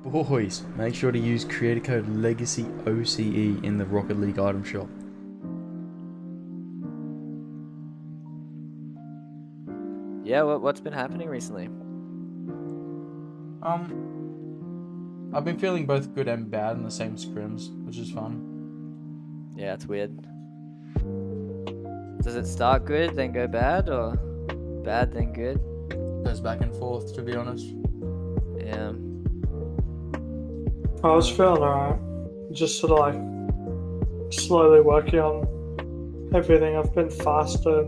Boys, make sure to use creator code Legacy OCE in the Rocket League item shop. Yeah, what's been happening recently? I've been feeling both good and bad in the same scrims, which is fun. Yeah, it's weird. Does it start good, then go bad, or bad, then good? Goes back and forth, to be honest. Yeah. I was feeling alright. Just sort of like slowly working on everything. I've been faster,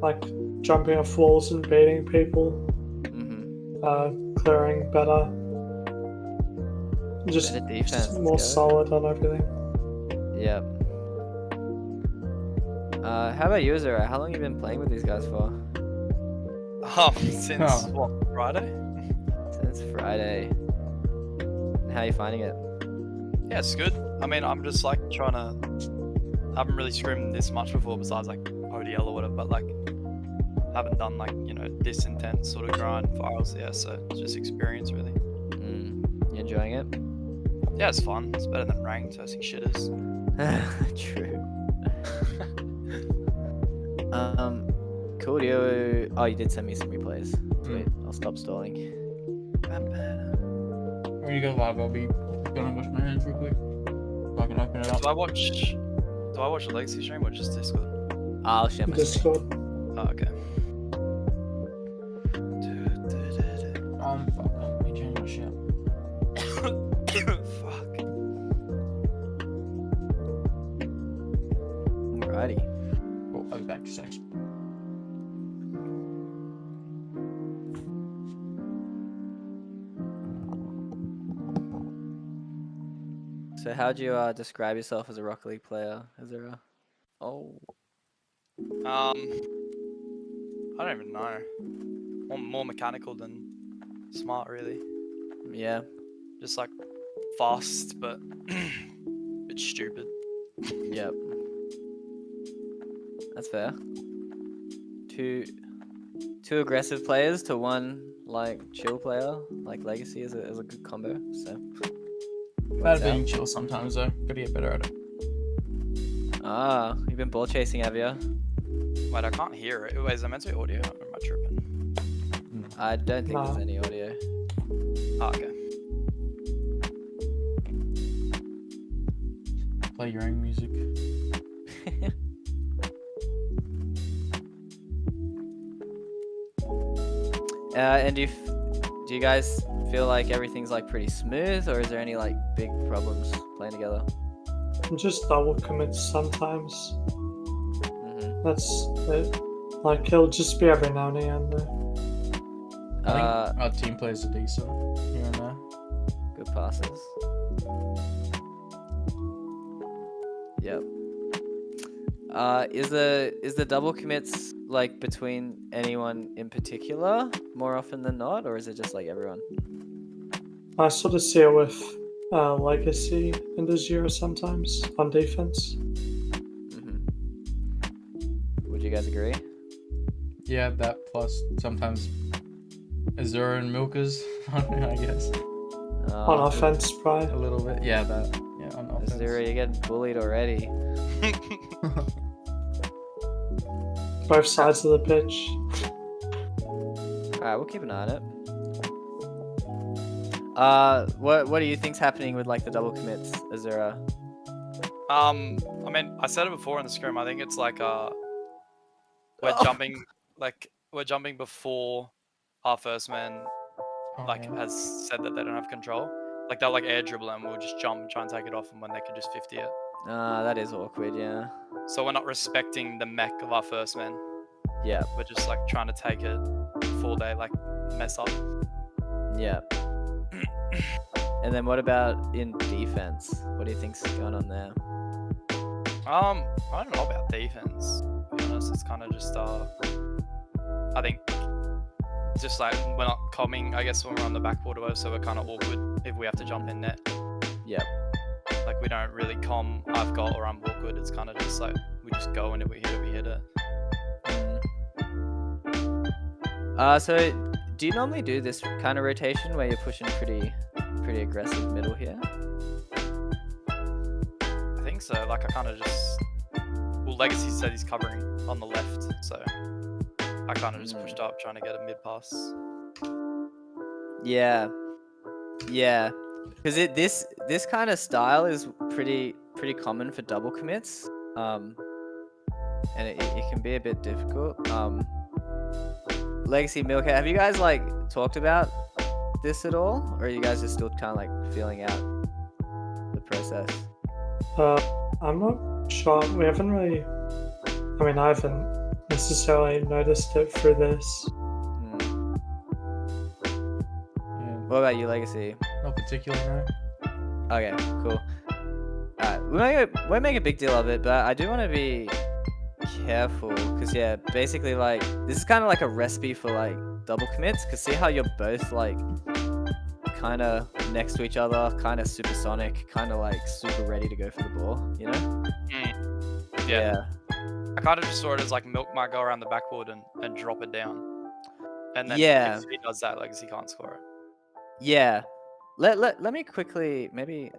like jumping off walls and beating people, clearing better. Just Better defense, more let's go. solid on everything. Yep. How about you, Azura? How long have you been playing with these guys for? Since what, Friday? Since Friday. And how are you finding it? Yeah, it's good. I mean, I'm just like trying to. I haven't really scrimmed this much before, besides like ODL or whatever. But like, haven't done like this intense sort of grind for RLCS. So it's just experience really. You enjoying it? Yeah, it's fun. It's better than ranked versing shitters. True. Cool. You did send me some replays. Wait, I'll stop stalling. When you go live, I'll be gonna wash my hands real quick so I can open it up. Do I watch the Legacy stream or just Discord? I'll share my screen. Discord. Oh, okay. Fuck. Let me change my shit. Fuck. Alrighty. Oh, I'll be back in a sec. So how'd you describe yourself as a Rocket League player? Is there a... Oh. I don't even know. More mechanical than smart, really. Yeah. Just like fast, but a bit stupid. Yep. That's fair. Two aggressive players to one like chill player. Like Legacy is a good combo. So. Bad being chill sometimes though. Gotta get better at it. Ah, you've been ball chasing, have you? Wait, I can't hear it. Wait, is that meant to be audio? Or am I tripping? I don't think there's any audio. Oh, okay. Play your own music. And do you guys feel like everything's like pretty smooth, or is there any like big problems playing together? Just double commits sometimes. That's it. Like it'll just be every now and again though. I think our team plays are decent here and there. Good passes. Yep. Is the double commits like between anyone in particular more often than not, or is it just like everyone? I sort of see it with Legacy and Azura sometimes on defense. Would you guys agree? Yeah, that plus sometimes Azura and Milkers, I guess. On offense, probably. A little bit. Yeah, that. Yeah, on offense. Azura, you're getting bullied already. Both sides of the pitch. Alright, we'll keep an eye on it. What do you think's happening with like the double commits, Azura? I mean, I said it before in the scrim. I think it's like we're jumping before our first man has said that they don't have control. Like they'll like air dribble and we'll just jump and try and take it off, and when they could just 50 it. That is awkward, yeah. So we're not respecting the mech of our first man. Yeah. We're just like trying to take it before they like mess up. Yeah. And then what about in defense? What do you think's going on there? I don't know about defense. To be honest, it's kind of just I think just like we're not coming. I guess when we're on the backboard, so we're kind of awkward if we have to jump in net. Yep. Like we don't really com. I've got or I'm awkward. It's kind of just like we just go and if we hit it, we hit it. So do you normally do this kind of rotation where you're pushing pretty pretty aggressive middle here? I think so. Like I kind of just. Well, Legacy said he's covering on the left, so I kind of just pushed up trying to get a mid pass. Yeah, because this kind of style is pretty common for double commits, and it can be a bit difficult. Legacy Milkhead, have you guys like talked about this at all, or are you guys just still kind of like feeling out the process? I'm not sure. We haven't really. I mean, I haven't necessarily noticed it through this. What about you, Legacy? Not particularly, no. Okay, cool. Alright, we won't make a big deal of it, but I do want to be careful, because yeah, basically like, this is kind of like a recipe for like double commits, because see how you're both like kind of next to each other, kind of supersonic, kind of like super ready to go for the ball, you know? Yeah. I kind of just saw it as like Milk might go around the backboard and drop it down. And then if he does that, Legacy can't score it. Yeah. Let me quickly, let me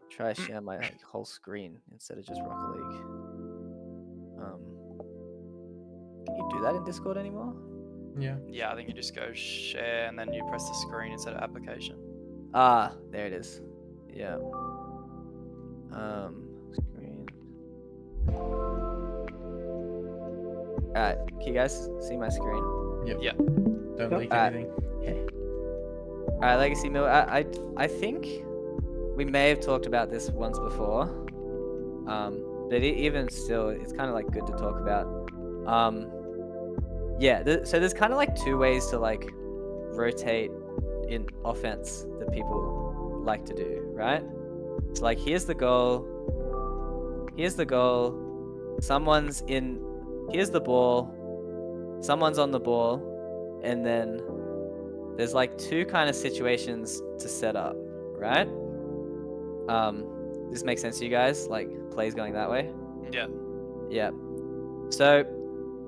try to share my like, whole screen instead of just Rocket League. Can you do that in Discord anymore? Yeah. Yeah, I think you just go share and then you press the screen instead of application. Ah, there it is. Yeah. Screen. Alright, can you guys see my screen? Yep. Yeah. Don't leak Alright. anything. Alright, Legacy Mill, I think we may have talked about this once before. But even still, it's kind of like good to talk about. Yeah, so there's kind of like two ways to like rotate in offense that people like to do, right? It's like, here's the goal, here's the ball, someone's on the ball, and then there's like two kind of situations to set up, right? This makes sense to you guys? Like plays going that way? Yeah. Yeah. So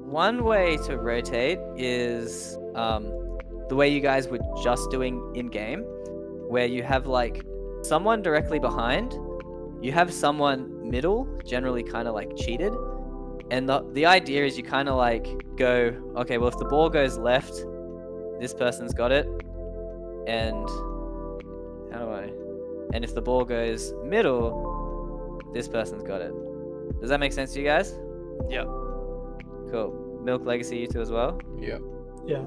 one way to rotate is the way you guys were just doing in game, where you have like someone directly behind, you have someone middle, generally kind of like cheated, and the idea is you kind of like go, okay, well if the ball goes left, this person's got it, and and if the ball goes middle, this person's got it. Does that make sense to you guys? Yeah. Cool. Milk, Legacy, you two as well? Yep. Yeah.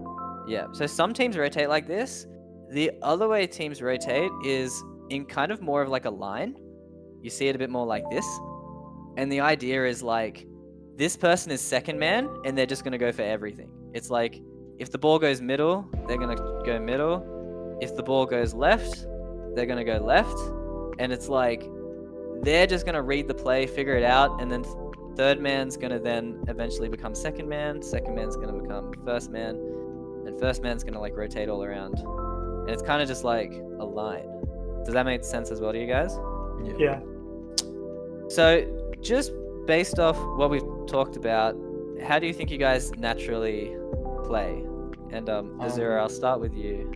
Yeah, so some teams rotate like this. The other way teams rotate is in kind of more of like a line. You see it a bit more like this. And the idea is like, this person is second man and they're just going to go for everything. It's like, if the ball goes middle, they're going to go middle. If the ball goes left, they're going to go left. And it's like, they're just going to read the play, figure it out, and then third man's going to then eventually become second man's going to become first man, and first man's going to like rotate all around. And it's kind of just like a line. Does that make sense as well to you guys? Yeah. So just based off what we've talked about, how do you think you guys naturally play? And Azura, I'll start with you.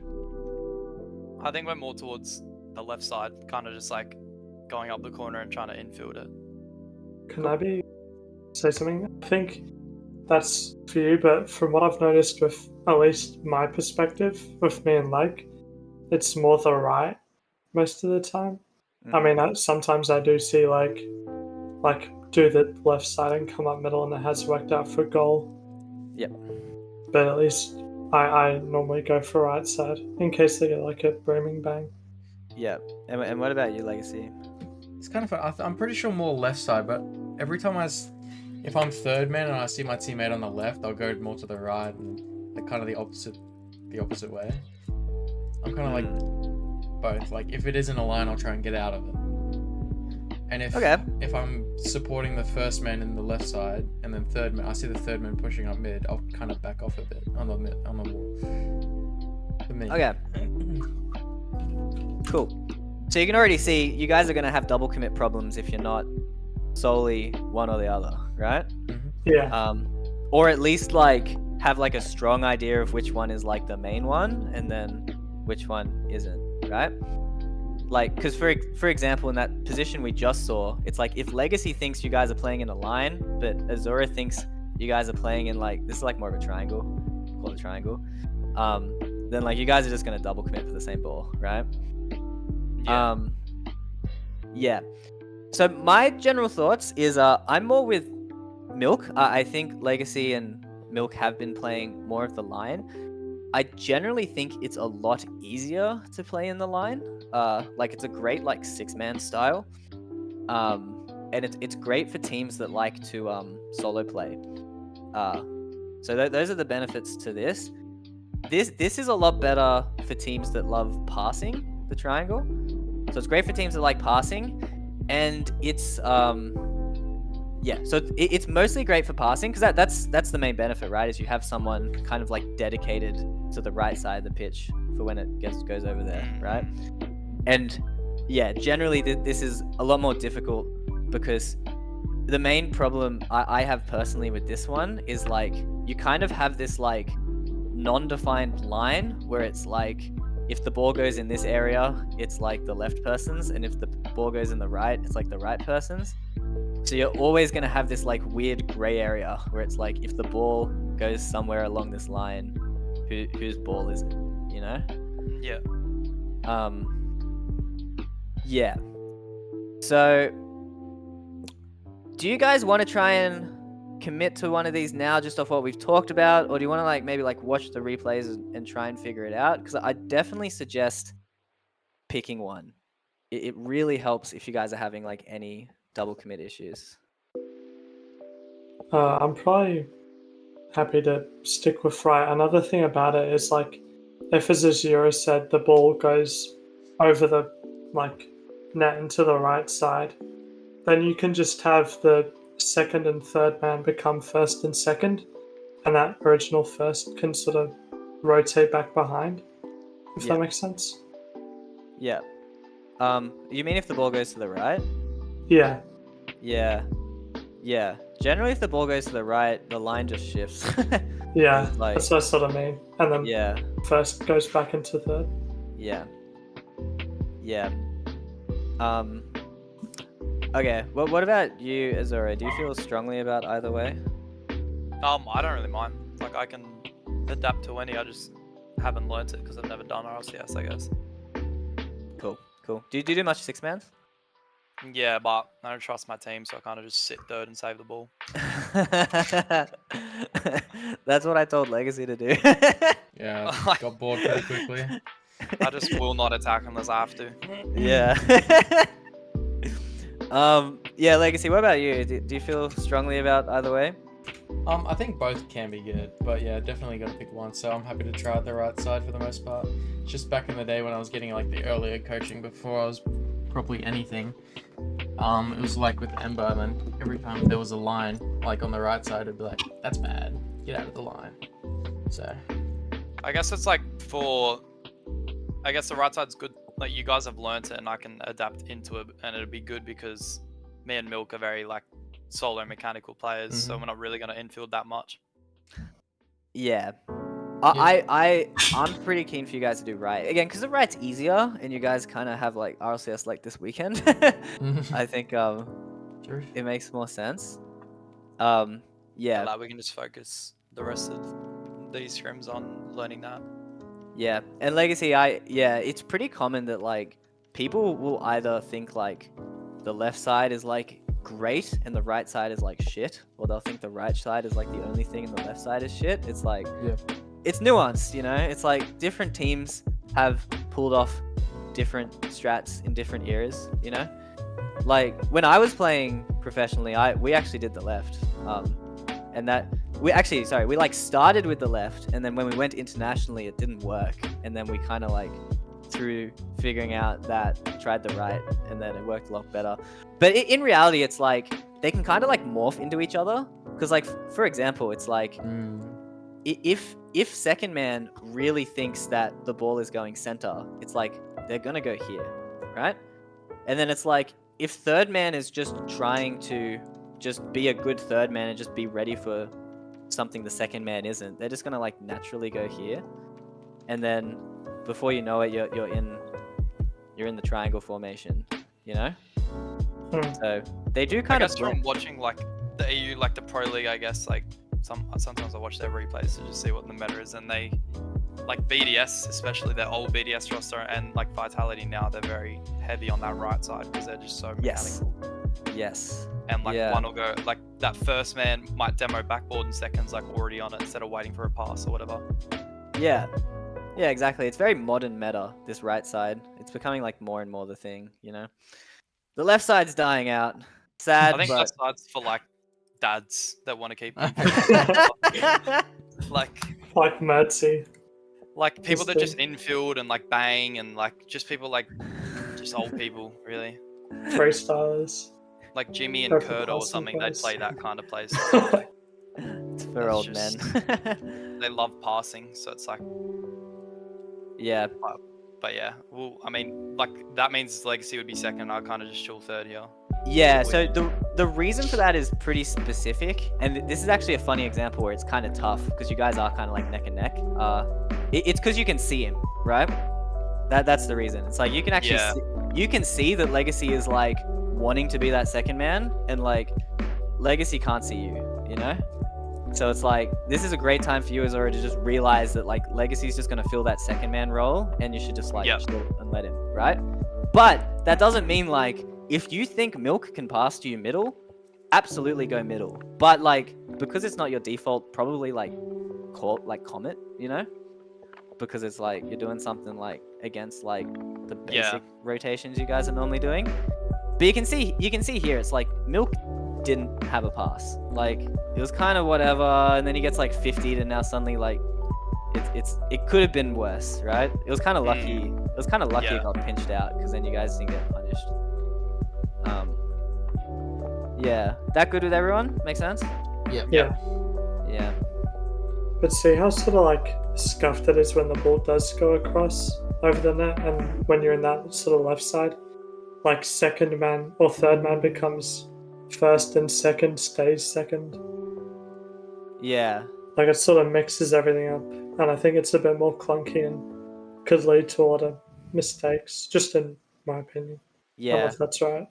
I think we're more towards the left side, kind of just like going up the corner and trying to infield it. Can I say something? I think that's for you, but from what I've noticed with at least my perspective with me and Leg, it's more the right most of the time. I mean, sometimes I do see like do the left side and come up middle, and it has worked out for goal. Yep. But at least I normally go for right side in case they get like a booming bang. Yeah. And what about you, Legacy? It's kind of fun. I'm pretty sure more left side, but every time if I'm third man and I see my teammate on the left, I'll go more to the right and like kind of the opposite way. I'm kind of like both. Like if it isn't a line, I'll try and get out of it. And if I'm supporting the first man in the left side and then third man, I see the third man pushing up mid, I'll kind of back off a bit on the wall. For me. Okay. Cool. So you can already see you guys are going to have double commit problems if you're not solely one or the other, right? Mm-hmm. Yeah. Or at least like have like a strong idea of which one is like the main one and then which one isn't, right? like, because for example, in that position we just saw, it's like if Legacy thinks you guys are playing in a line, but Azura thinks you guys are playing in like, this is like more of a triangle, call it a triangle, then like you guys are just gonna double commit for the same ball, right? Yeah. Yeah. So my general thoughts is I'm more with Milk. I think Legacy and Milk have been playing more of the line. I generally think it's a lot easier to play in the line. Like it's a great like 6-man style. And it's great for teams that like to solo play. So those are the benefits to this. This is a lot better for teams that love passing the triangle. So it's great for teams that like passing, and it's yeah. So it's mostly great for passing because that's the main benefit, right? Is you have someone kind of like dedicated to the right side of the pitch for when it goes over there, right? And yeah, generally this is a lot more difficult because the main problem I have personally with this one is like you kind of have this like non-defined line where it's like if the ball goes in this area, it's like the left person's, and if the ball goes in the right, it's like the right person's. So you're always going to have this like weird gray area where it's like if the ball goes somewhere along this line, whose ball is it, you know? Yeah. Yeah. So do you guys want to try and commit to one of these now just off what we've talked about, or do you want to like maybe like watch the replays and try and figure it out? Because I definitely suggest picking one. It really helps if you guys are having like any double commit issues. I'm probably happy to stick with right. Another thing about it is like, if as Azura said, the ball goes over the like net into the right side, then you can just have the second and third man become first and second, and that original first can sort of rotate back behind, if Yeah. that makes sense. Yeah. You mean if the ball goes to the right? Yeah. Yeah. Yeah. Generally, if the ball goes to the right, the line just shifts. Yeah, Like, that's what I sort of mean. And then yeah. first goes back into third. Yeah. Yeah. Okay. Well, what about you, Azura? Do you feel strongly about either way? I don't really mind. Like I can adapt to any. I just haven't learnt it because I've never done RLCS, I guess. Cool. Cool. Do you do much 6-mans? Yeah, but I don't trust my team, so I kind of just sit third and save the ball. That's what I told Legacy to do. Yeah, I got bored pretty quickly. I just will not attack unless I have to. Yeah. Yeah, Legacy, what about you? Do you feel strongly about either way? I think both can be good, but yeah, definitely got to pick one. So I'm happy to try out the right side for the most part. Just back in the day when I was getting like the earlier coaching before I was probably anything, it was like with Ember, and then every time there was a line like on the right side, it'd be like, that's bad, get out of the line. So I guess it's like I guess the right side's good. Like you guys have learnt it, and I can adapt into it, and it'll be good because me and Milk are very like solo mechanical players, so we're not really going to infield that much. Yeah. I'm pretty keen for you guys to do right again because the right's easier, and you guys kind of have like RLCS like this weekend. I think it makes more sense. Yeah. Like we can just focus the rest of these scrims on learning that. Yeah, and Legacy, it's pretty common that like people will either think like the left side is like great and the right side is like shit, or they'll think the right side is like the only thing and the left side is shit. It's like, it's nuanced, you know? It's like different teams have pulled off different strats in different eras, you know? Like when I was playing professionally, we actually did the left. And that we like started with the left, and then when we went internationally it didn't work, and then we kind of like through figuring out that tried the right, and then it worked a lot better. But in reality it's like they can kind of like morph into each other, because like for example it's like if second man really thinks that the ball is going center, it's like they're gonna go here, right? And then it's like if third man is just trying to just be a good third man and just be ready for something the second man isn't, they're just gonna like naturally go here, and then before you know it you're in you're in the triangle formation, you know? Hmm. So they do I kind of guess from watching like the EU, like the Pro League, I guess like sometimes I watch their replays to just see what the meta is, and they like BDS, especially their old BDS roster, and like Vitality now, they're very heavy on that right side because they're just so Yes. mechanical. Yes. And like Yeah. one will go like that first man might demo backboard in seconds, like already on it instead of waiting for a pass or whatever. Yeah. Yeah, exactly. It's very modern meta, this right side. It's becoming like more and more the thing, you know? The left side's dying out. Sad, I think but... that side's for like dads that want to keep like Like Mertzy. like people Just that just the- infield and like bang and like just people like just old people really. freestylers. Like Jimmy and Purple Kurdo or Castle something, they'd guys. play that kind of play. It's for That's old just- men. They love passing, so it's like, Yeah. but yeah. Well, I mean, like that means Legacy would be second. I kind of just chill third here. Yeah, so the reason for that is pretty specific, and this is actually a funny example where it's kind of tough because you guys are kind of like neck and neck. It's because you can see him, right? That's the reason. It's like you can actually you can see that Legacy is like wanting to be that second man, and like Legacy can't see you, you know? So it's like this is a great time for you as Azura to just realize that like Legacy's just gonna fill that second man role, and you should just like chill and let him, right? But that doesn't mean like if you think Milk can pass to you middle, absolutely go middle. But like because it's not your default, probably like Comet, you know? Because it's like you're doing something like against like the basic rotations you guys are normally doing. But you can see here it's like Milk didn't have a pass. Like it was kind of whatever, and then he gets like 50'd, and now suddenly like it could have been worse, right? It was kind of lucky. It was kind of lucky it got pinched out because then you guys didn't get punished. Yeah, that good with everyone? Make sense? Yeah. Yeah. But see how sort of like scuffed it is when the ball does go across over the net, and when you're in that sort of left side, like second man or third man becomes first and second stays second. Yeah. Like it sort of mixes everything up, and I think it's a bit more clunky and could lead to a lot of mistakes, just in my opinion. I don't know Yeah. if that's right.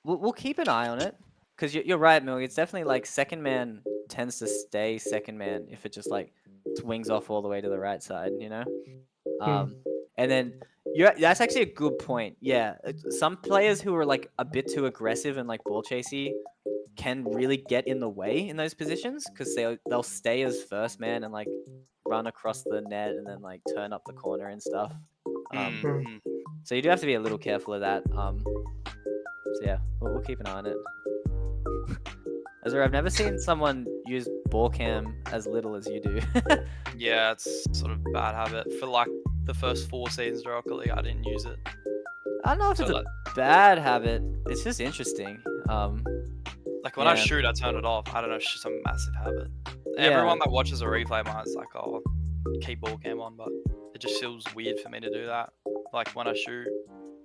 We'll keep an eye on it because you're right, Milk. It's definitely like second man tends to stay second man if it just like swings off all the way to the right side, you know. And then that's actually a good point. Yeah, some players who are like a bit too aggressive and like ball chasey can really get in the way in those positions because they'll stay as first man and like run across the net and then like turn up the corner and stuff. So you do have to be a little careful of that. So yeah, we'll keep an eye on it. Azura, I've never seen someone use ball cam as little as you do. Yeah, it's sort of a bad habit. For like the first 4 seasons of Rocket League, I didn't use it. I don't know if So it's like, a bad habit. It's just interesting. like when I shoot, I turn it off. I don't know, it's just a massive habit. Everyone that watches a replay might is like, oh, keep ball cam on, but it just feels weird for me to do that. Like when I shoot.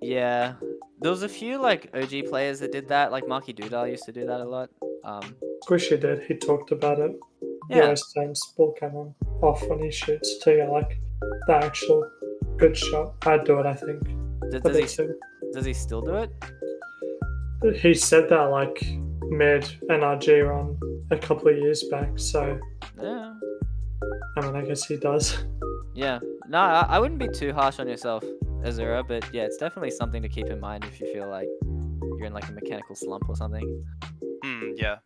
Yeah, there was a few like OG players that did that. Like Marky Doodle used to do that a lot. Squishy did. He talked about it. He Yeah. always turns ball cam on off when he shoots to get like the actual good shot. I'd do it, I think. Does he still do it? He said that like mid NRG run a couple of years back, so Yeah. I mean, I guess he does. Yeah. No, I wouldn't be too harsh on yourself, Azura, but yeah, it's definitely something to keep in mind if you feel like you're in like a mechanical slump or something. Yeah.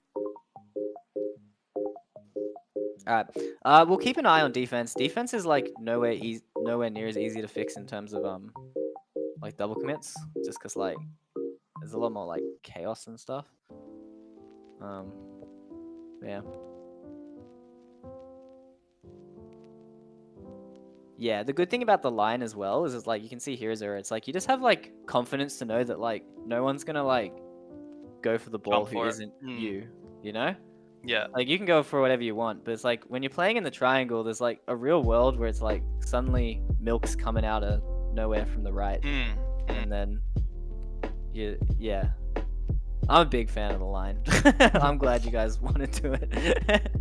All right. We'll keep an eye on defense. Defense is like nowhere near as easy to fix in terms of like double commits, just because like there's a lot more like chaos and stuff. Yeah. Yeah, the good thing about the line as well is it's like you can see here, Azura, it's like you just have like confidence to know that like no one's gonna like go for the ball who isn't you know? Yeah. Like you can go for whatever you want, but it's like when you're playing in the triangle, there's like a real world where it's like suddenly Milk's coming out of nowhere from the right, and then yeah. I'm a big fan of the line. I'm glad you guys want to do it.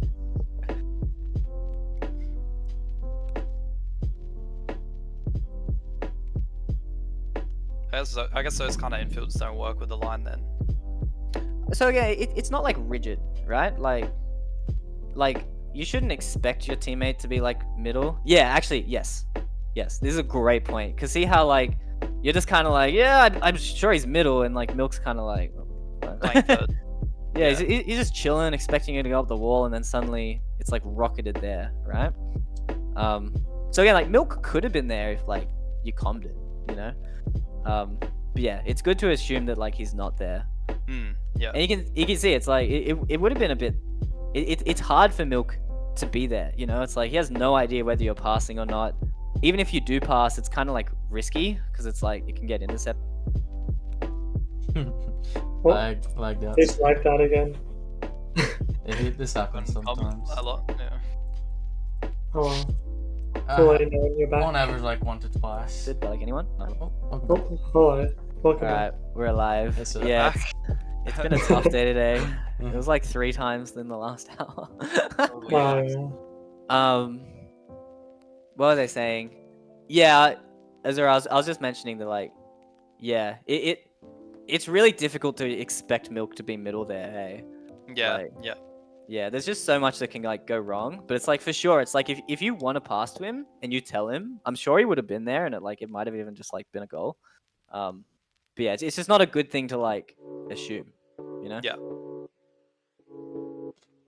I guess those kind of infields don't work with the line then. So again, it's not like rigid, right? Like you shouldn't expect your teammate to be like middle. Yeah, actually, yes. This is a great point. Cause see how like you're just kind of like, yeah, I'm sure he's middle, and like Milk's kind of like, Playing third. yeah, he's just chilling, expecting you to go up the wall, and then suddenly it's like rocketed there, right? So again, like Milk could have been there if like you commed it, you know. But yeah, it's good to assume that like he's not there. Yeah. And you can see it's like it would have been a bit. It's hard for Milk to be there, you know. It's like he has no idea whether you're passing or not. Even if you do pass, it's kind of like risky because it's like it can get intercepted. What? Like that. It's like that again. This happens sometimes. A lot. Yeah. Oh, I'll let you know when you're back. On average, like 1 to twice. Did like anyone? No. Welcome back. Oh, hello. Welcome. All right, we're alive. Yes, sir. Yeah, it's been a tough day today. It was like 3 times in the last hour. Oh, What were they saying? Yeah, Azura, I was just mentioning that like, yeah, it's really difficult to expect Milk to be middle there, hey? Yeah. Like, Yeah. Yeah, there's just so much that can like go wrong. But it's like for sure, it's like if you want to pass to him and you tell him, I'm sure he would have been there, and it might have even just like been a goal. But yeah, it's just not a good thing to like assume, you know? Yeah.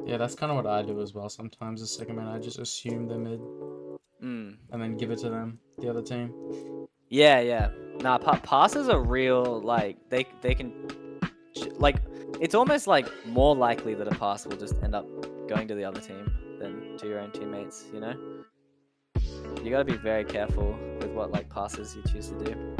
Yeah, that's kind of what I do as well. Sometimes the second man, I just assume they're mid Mm. and then give it to them, the other team. Yeah. Nah, passes are real. Like they can, like it's almost like more likely that a pass will just end up going to the other team than to your own teammates. You know, you gotta be very careful with what like passes you choose to do.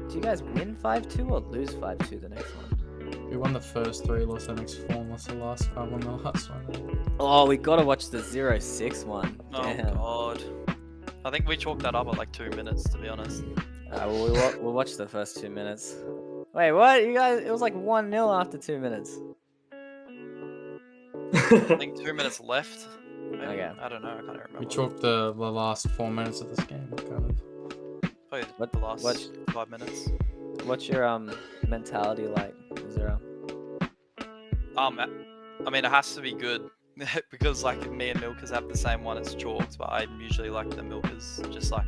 Do you guys win 5-2 or lose 5-2 the next one? We won the first 3, lost the next 4, lost the last 5, won the last one. Oh, we gotta watch the 0-6 one. Oh Damn. god. I think we chalked that up at like 2 minutes, to be honest. We'll watch the first 2 minutes. Wait, what? You guys? It was like 1-0 after 2 minutes. I think 2 minutes left. Maybe. Okay. I don't know. I can't remember. We chalked the last 4 minutes of this game, kind of. Probably What- the last what- 5 minutes. What's your mentality like, Zero? I mean, it has to be good because like me and Milkers have the same one. It's chalked, but I'm usually like the Milkers, just like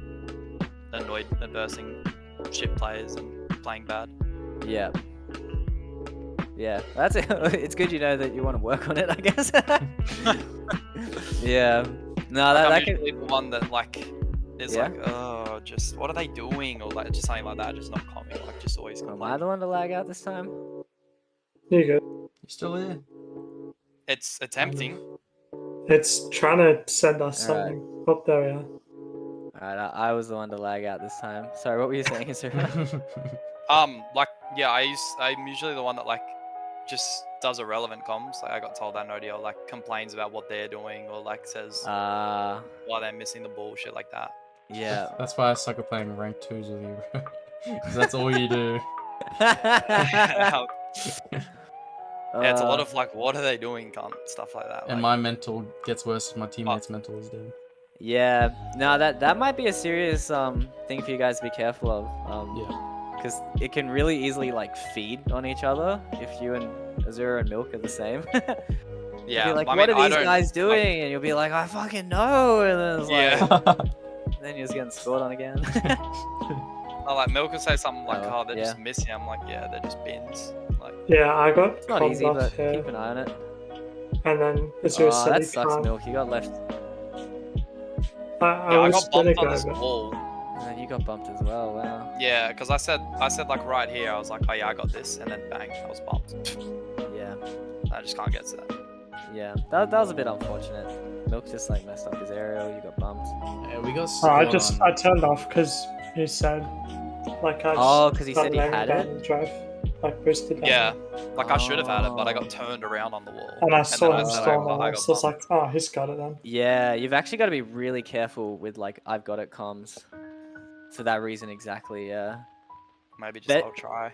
annoyed at versing shit players and playing bad. Yeah. Yeah, that's it. It's good you know that you want to work on it, I guess. Yeah. No, Like, I'm that can. usually the one that like is Yeah? like, oh, just what are they doing, or like just something like that, just not coming, like just always Am I complaining. the one to lag out this time? you're good. You still here? It's attempting. It's trying to send us Alright. something. Oh, there we are. Alright, I was the one to lag out this time. Sorry, what were you saying, Zero? Like yeah, I'm usually the one that like just does irrelevant comms. Like I got told that in ODL, like complains about what they're doing, or like says why they're missing the ball, shit like that. Yeah. That's why I suck at playing ranked 2s with you, bro. 'Cause that's all you do. Yeah, it's a lot Uh, of like, what are they doing, cunt, stuff like that. And like, my mental gets worse if my teammates' mental is dead. Yeah, no, that might be a serious thing for you guys to be careful of. Yeah. Because it can really easily like feed on each other if you and Azura and Milk are the same. yeah, You'll be like, I what mean, are I these don't- guys doing? And you'll be like, I fucking know. And then it's like, Yeah. then you're just getting scored on again. No, like Milk will say something like, Oh, "Oh, they're yeah. just missing." I'm like, "Yeah, they're just bins." Like, Yeah, I got It's not commed easy, off but here, keep an eye on it. and then it's Oh, just that sucks, Milk. You got left, I yeah, I was got gonna bumped on go, this but wall. and then you got bumped as well. Wow. Yeah, because I said like right here, I was like, "Oh yeah, I got this," and then bang, I was bumped. Yeah, I just can't get to that. yeah. That was a bit unfortunate. Milk just like messed up his aerial. You got bumped. Yeah, we got I scored I on. turned off because he said like I Oh, just 'cause he got said he landed had down it? and drive like boosted down. Yeah, like I should have had it, but I Oh. got turned around on the wall. And I then saw him said storm, I and I got was like, bumped. oh, he's got it then. Yeah, you've actually got to be really careful with like I've got it comms. For that reason exactly, yeah. Maybe just Bet- I'll try.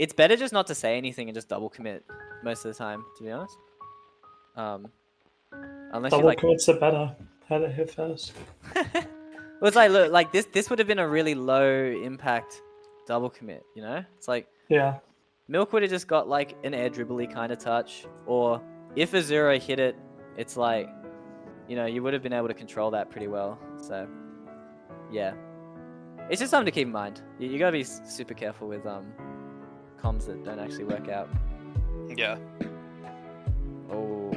It's better just not to say anything and just double commit most of the time, to be honest. Unless you Double like, commits are better. had it hit first. Well, it's like, look, like this would have been a really low impact double commit, you know? It's like Yeah. Milk would have just got like an air dribbly kind of touch, or if a zero hit it, it's like, you know, you would have been able to control that pretty well. So, yeah. It's just something to keep in mind. You gotta be super careful with comms that don't actually work out. Yeah. Oh.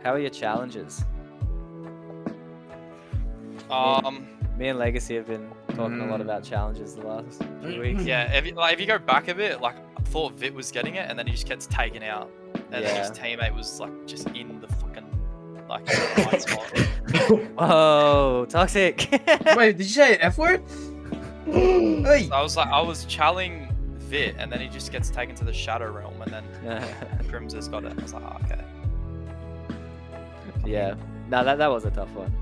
How are your challenges? Me and Legacy have been talking a lot about challenges the last few weeks. Yeah, if you go back a bit, like I thought Vit was getting it, and then he just gets taken out, and then his teammate was like just in the fucking like right spot. Oh, toxic! Wait, did you say F word? Hey. I was challing Vit, and then he just gets taken to the Shadow Realm, and then Crimson's got it. I was like, oh, okay. Yeah, no, that was a tough one.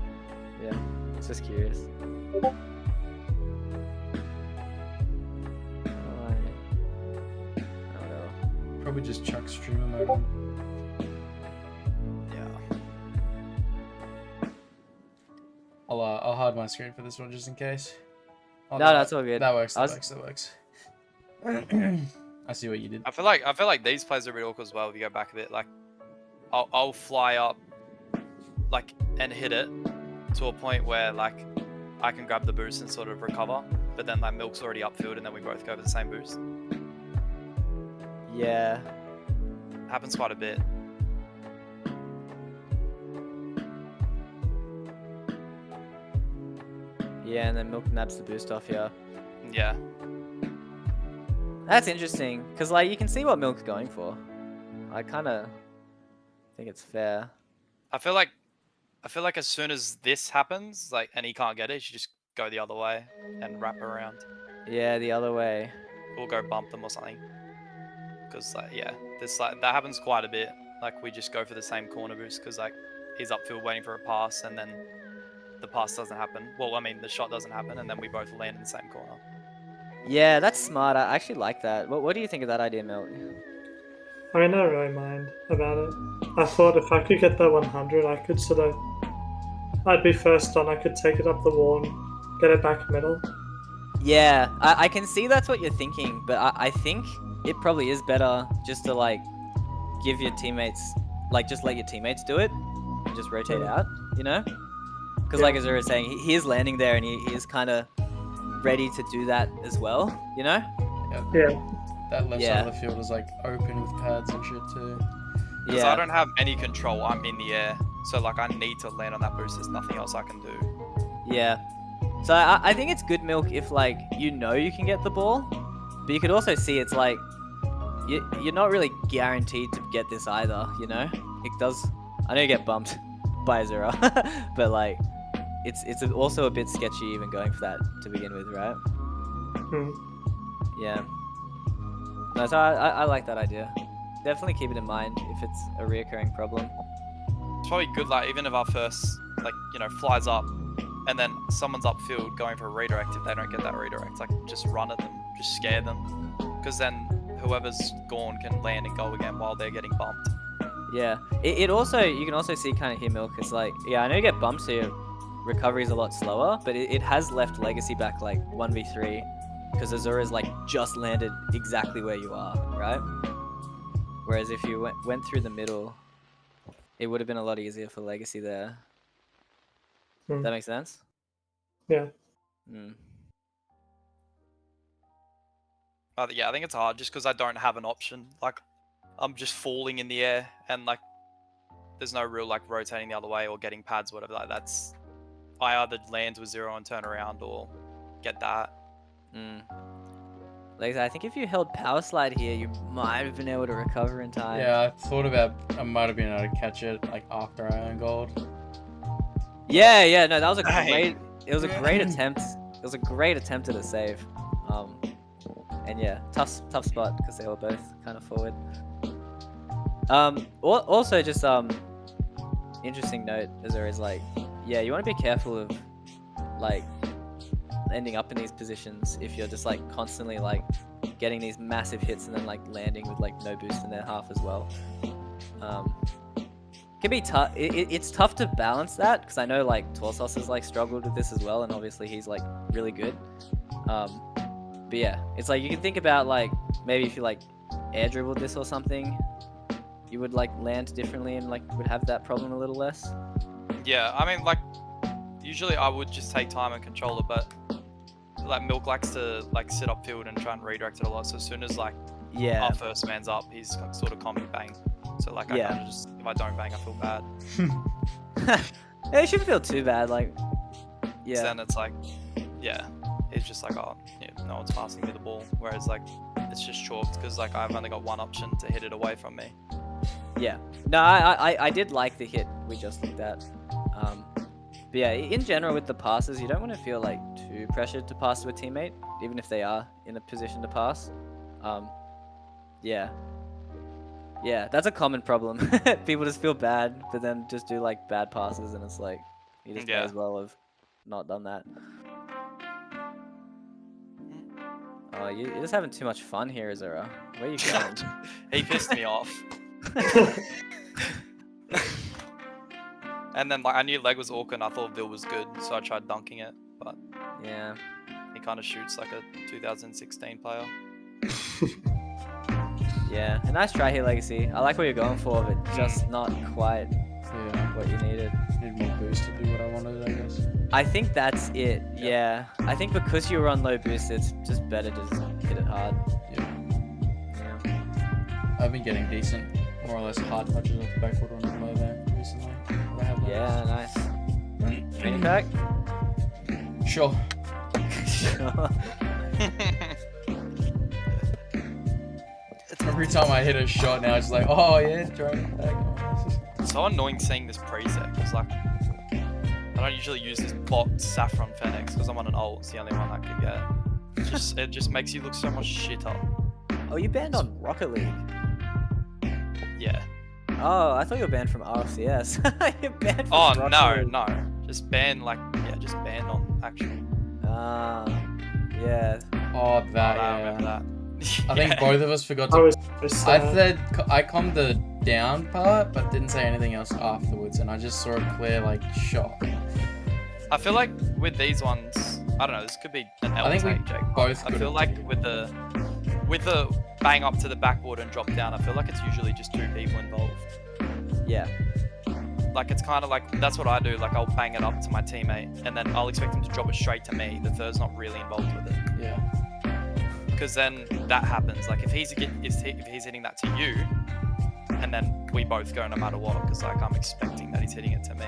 Yeah, it's just curious. Probably just chuck streamer mode on. Yeah. I'll hide my screen for this one just in case. Oh, No, that's all good. That works. I That was- works. I see what you did. I feel like these plays are a bit awkward as well. If you go back a bit, like I'll fly up, like and hit it to a point where like I can grab the boost and sort of recover, but then like Milk's already upfield, and then we both go for the same boost. Yeah. Happens quite a bit. Yeah, and then Milk nabs the boost off here. Yeah. That's interesting, because like you can see what Milk's going for. I kind of think it's fair. I feel like as soon as this happens, like, and he can't get it, he should just go the other way and wrap around. Yeah, the other way. Or go bump them or something. Because like, yeah, that happens quite a bit. Like we just go for the same corner boost because like he's upfield waiting for a pass, and then the pass doesn't happen. Well, I mean the shot doesn't happen, and then we both land in the same corner. Yeah, that's smart. I actually like that. What do you think of that idea, Milk? I mean, I don't really mind about it. I thought if I could get that 100, I could I'd be first on, I could take it up the wall and get it back middle. Yeah, I can see that's what you're thinking, but I think it probably is better just to like give your teammates, like just let your teammates do it and just rotate out, you know? Because like Azura is saying, he is landing there and he is kind of ready to do that as well, you know? Yeah. That left side of the field is like open with pads and shit too. Because I don't have any control. I'm in the air, so like I need to land on that boost. There's nothing else I can do. Yeah. So I think it's good, Milk, if like you know you can get the ball, but you could also see it's like you're not really guaranteed to get this either, you know? It does. I know you get bumped by Azura, but like it's also a bit sketchy even going for that to begin with, right? Yeah. No, so I like that idea. Definitely keep it in mind if it's a reoccurring problem. It's probably good, like even if our first, like, you know, flies up and then someone's upfield going for a redirect, if they don't get that redirect, like just run at them, just scare them, because then whoever's gone can land and go again while they're getting bumped. Yeah. It also, you can also see kind of here, Milk, it's like, yeah, I know you get bumped, so your recovery is a lot slower, but it has left Legacy back like 1v3, because Azura's like just landed exactly where you are, right? Whereas if you went through the middle, it would have been a lot easier for Legacy there. That makes sense? Yeah. Yeah, I think it's hard just because I don't have an option. Like, I'm just falling in the air, and like, there's no real like rotating the other way or getting pads, whatever. Like that's, I either land with zero and turn around or get that. Like I think if you held power slide here, you might have been able to recover in time. Yeah, I thought about I might have been able to catch it like after I owned gold. Yeah, no, that was a great. It was a great attempt. It was a great attempt at a save. And yeah, tough spot because they were both kind of forward. Also just interesting note as there is like, yeah, you want to be careful of like ending up in these positions if you're just like constantly like getting these massive hits and then like landing with like no boost in their half as well. can be tough. It's tough to balance that because I know like Torsos has like struggled with this as well, and obviously he's like really good. But yeah, it's like you can think about like maybe if you like air dribbled this or something, you would like land differently and like would have that problem a little less. Yeah, I mean, like, usually I would just take time and control it, but like Milk likes to like sit upfield and try and redirect it a lot. So as soon as like Yeah. our first man's up, he's sort of coming bang. So like I Yeah. kind of just, if I don't bang, I feel bad. Yeah, it shouldn't feel too bad. Like, So yeah, then it's like, yeah, it's just like, oh, yeah, no one's passing me the ball. Whereas like it's just chalked because like I've only got one option to hit it away from me. yeah. No, I did like the hit we just looked at. But yeah, in general with the passes, you don't want to feel like too pressured to pass to a teammate, even if they are in a position to pass. Yeah. Yeah, that's a common problem. People just feel bad, but then just do like bad passes, and it's like you just may Yeah. as well have not done that. Oh, you're just having too much fun here, Azura. Where are you going? He pissed me off. And then like I knew leg was awkward and I thought Bill was good, so I tried dunking it, but Yeah. he kind of shoots like a 2016 player. Yeah, a nice try here, Legacy. I like what you're going for, but just not quite Yeah. what you needed. Need more boost to do what I wanted, I guess. I think that's it. Yeah. I think because you were on low boost, it's just better to just hit it hard. Yeah. Yeah. I've been getting decent, more or less hard touches off the backboard when I'm low there recently. I have Yeah, nice. Training pack? Sure. Sure. Every time I hit a shot now, it's like, oh yeah, training pack. It's so annoying seeing this preset because like I don't usually use this bot Saffron Phoenix because I'm on an ult. It's the only one I could get. It just makes you look so much shitter. Oh, you banned on Rocket League. Yeah. Oh, I thought you were banned from RCS. You're banned from Oh Rocket League. no. Just ban like just ban on actual. Ah, yeah. Oh, that, I yeah. remember that. I think Yeah. both of us forgot I to. was just, I said I calmed the down part, but didn't say anything else afterwards, and I just saw a clear like shot. I feel like with these ones, I don't know. This could be an L I think we take, Jake. both I could feel have like with the bang up to the backboard and drop down, I feel like it's usually just two people involved. Yeah. Like it's kind of like that's what I do. Like I'll bang it up to my teammate, and then I'll expect him to drop it straight to me. The third's not really involved with it, Yeah. because then that happens. Like if he's hitting that to you, and then we both go no matter what, because like I'm expecting that he's hitting it to me.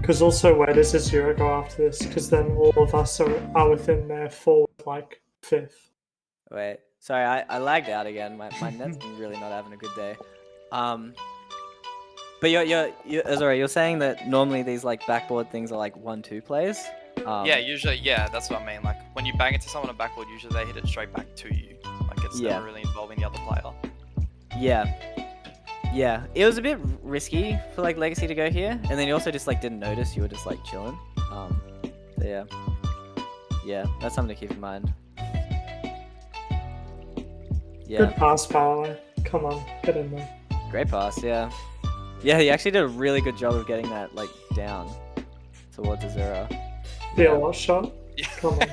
because also where does Azura go after this? Because then all of us are within their forward like fifth. Wait. Sorry, I lagged out again. My net's been really not having a good day. But Azura, you're saying that normally these like backboard things are like 1-2 plays? Yeah, usually, yeah, that's what I mean. Like when you bang it to someone on backboard, usually they hit it straight back to you. Like it's Yeah. never really involving the other player. Yeah. Yeah. It was a bit risky for like Legacy to go here, and then you also just like didn't notice you were just like chilling. So yeah. Yeah, that's something to keep in mind. Yeah. Good pass, by the way. Come on, get in there. Great pass, yeah. Yeah, he actually did a really good job of getting that like down towards Azura. The lot shot. Yeah. Come on.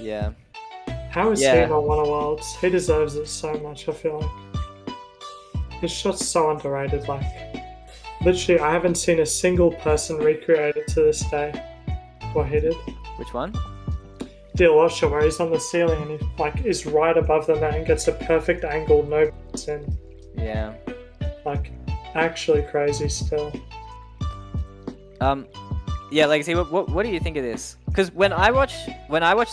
Yeah. How is Yeah. he not one of Worlds? He deserves it so much, I feel like. His shot's so underrated, like literally I haven't seen a single person recreate it to this day. What he did. Which one? The lot shot where he's on the ceiling and he like is right above the net and gets a perfect angle, no in. Yeah. Like actually crazy still. Yeah, Legacy, what do you think of this? Because when I watch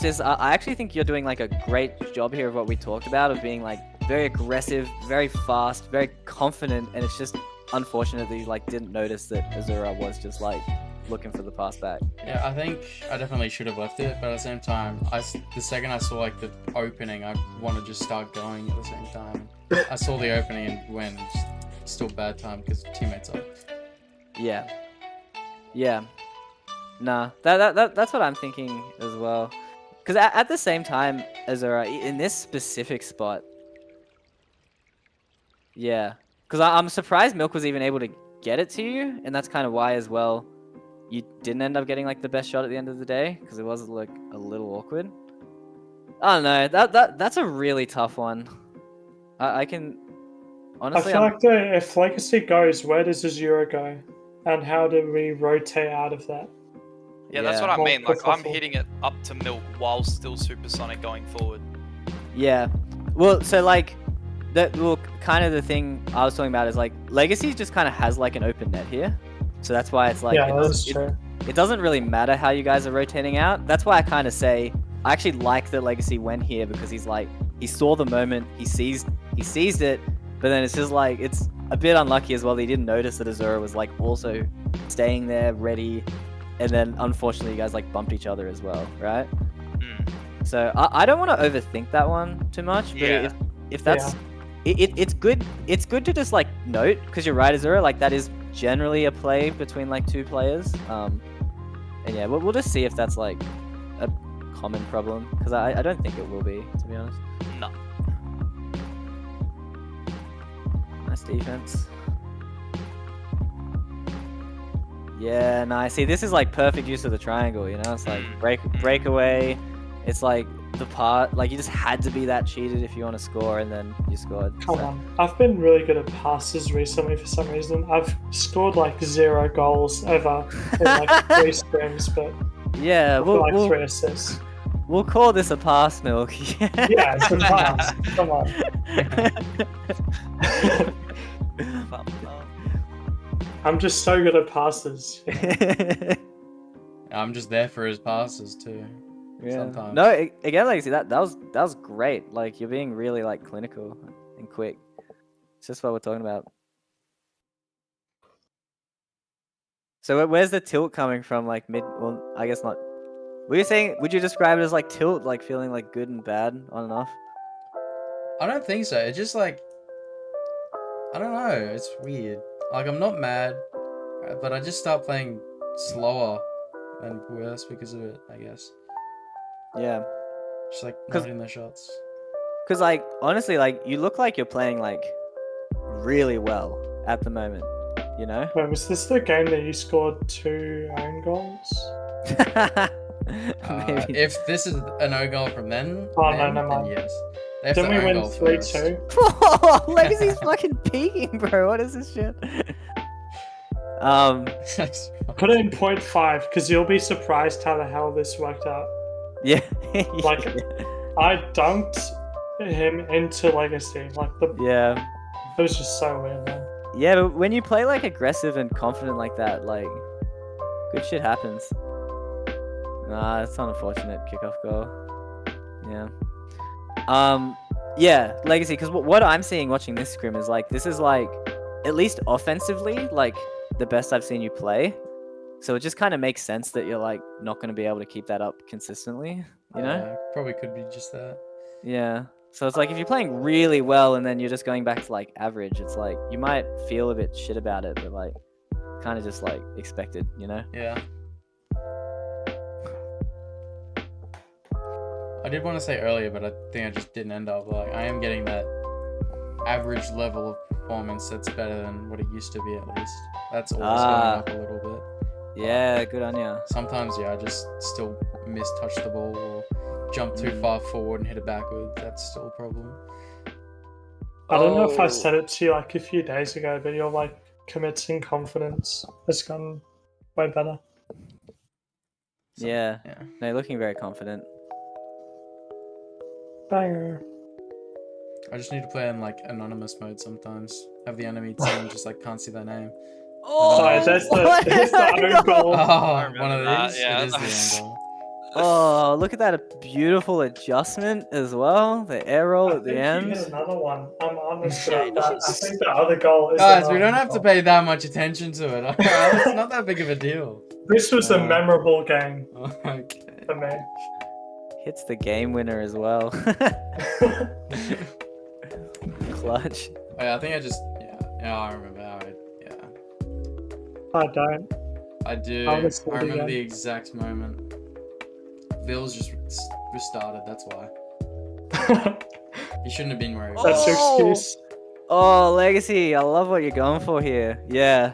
this, I actually think you're doing like a great job here of what we talked about, of being like very aggressive, very fast, very confident, and it's just unfortunate that you like didn't notice that Azura was just like looking for the pass back. Yeah, I think I definitely should have left it, but at the same time, the second I saw like the opening, I want to just start going at the same time. I saw the opening and went, still bad time because teammates up. Yeah. Yeah. Nah, that's what I'm thinking as well. Because at the same time, Azura, in this specific spot, yeah. Because I'm surprised Milk was even able to get it to you, and that's kind of why as well you didn't end up getting like the best shot at the end of the day, because it was like a little awkward. I don't know. That's a really tough one. I can honestly. I feel like if Legacy goes, where does Azura go, and how do we rotate out of that? Yeah, that's what I More mean. Like, I'm quicker. hitting it up to milk while still supersonic going forward. Yeah. Well, so like kind of the thing I was talking about is like Legacy just kind of has like an open net here, so that's why it's like Yeah, that's true. it doesn't really matter how you guys are rotating out. That's why I kind of say I actually like that Legacy went here, because he's like, he saw the moment, he seized it, but then it's just like, it's a bit unlucky as well that he didn't notice that Azura was like also staying there ready, and then unfortunately you guys like bumped each other as well, right? So I don't want to overthink that one too much, but Yeah. if that's it's good to just like note, because you're right, Azura, like that is generally a play between like two players, and yeah, we'll just see if that's like a common problem, because I don't think it will be, to be honest. No. Nice defense. Yeah, nice. See, this is like perfect use of the triangle, you know? It's like breakaway. It's like the part, like you just had to be that cheated if you want to score, and then you scored. Come on. I've been really good at passes recently for some reason. I've scored like 0 goals ever in like 3 scrims, but Yeah, I feel like 3 assists. we'll call this a pass, Milk. Yeah, it's a pass. Come on. I'm just so good at passes. I'm just there for his passes too. Yeah. Sometimes. No, again, like, see, that was great. Like, you're being really like clinical and quick. It's just what we're talking about. So where's the tilt coming from? Like mid? Well, I guess not. Were you saying? Would you describe it as like tilt, like feeling like good and bad on and off? I don't think so. It's just like, I don't know. It's weird. Like, I'm not mad, but I just start playing slower and worse because of it, I guess. Yeah. Just like not hitting the shots. Cause like honestly, like you look like you're playing like really well at the moment. You know? Wait, was this the game that you scored 2 own goals? Maybe. If this is an O goal from then, Oh, then, no, never mind. then yes. They have Didn't to we own win goal first. 3-2? Legacy's fucking peaking, bro. What is this shit? Put it in 0.5, because you'll be surprised how the hell this worked out. Yeah. Like, I dunked him into Legacy. Like, Yeah. it was just so weird, man. Yeah, but when you play like aggressive and confident like that, like good shit happens. Nah, it's an unfortunate kickoff goal. Yeah. Yeah, Legacy, because what I'm seeing watching this scrim is like, this is like, at least offensively, like the best I've seen you play. So it just kind of makes sense that you're like not going to be able to keep that up consistently, you know? Yeah, probably could be just that. Yeah. So it's like if you're playing really well and then you're just going back to like average, it's like you might feel a bit shit about it, but like kind of just like expected, you know? Yeah. I did want to say earlier, but I think I just didn't end up. Like, I am getting that average level of performance that's better than what it used to be, at least. That's always going up a little bit. Yeah, good on ya. Sometimes, yeah, I just still mistouch the ball or jump too far forward and hit it backwards. That's still a problem. I don't know if I said it to you like a few days ago, but your like commits and confidence has gone way better. Yeah. Yeah. No, you're looking very confident. Banger. I just need to play in like anonymous mode sometimes. Have the enemy team just like can't see their name. Sorry, that's the own goal. Oh, remember one of that, these? yeah. It is the angle. Oh, look at that beautiful adjustment as well. The air roll at the You end. get another one. I'm honest Yeah, about that. I think the other goal is Guys, an we don't own have to goal. pay that much attention to it. It's not that big of a deal. This was a memorable game Okay. for me. Hits the game winner as well. Clutch. Oh, yeah, I think I just yeah, I remember how yeah. I don't. I do. I'll just I do it remember again. the exact moment. Ville's just restarted, that's why. He shouldn't have been where he was. That's your Oh. excuse. Oh, Legacy, I love what you're going for here. Yeah.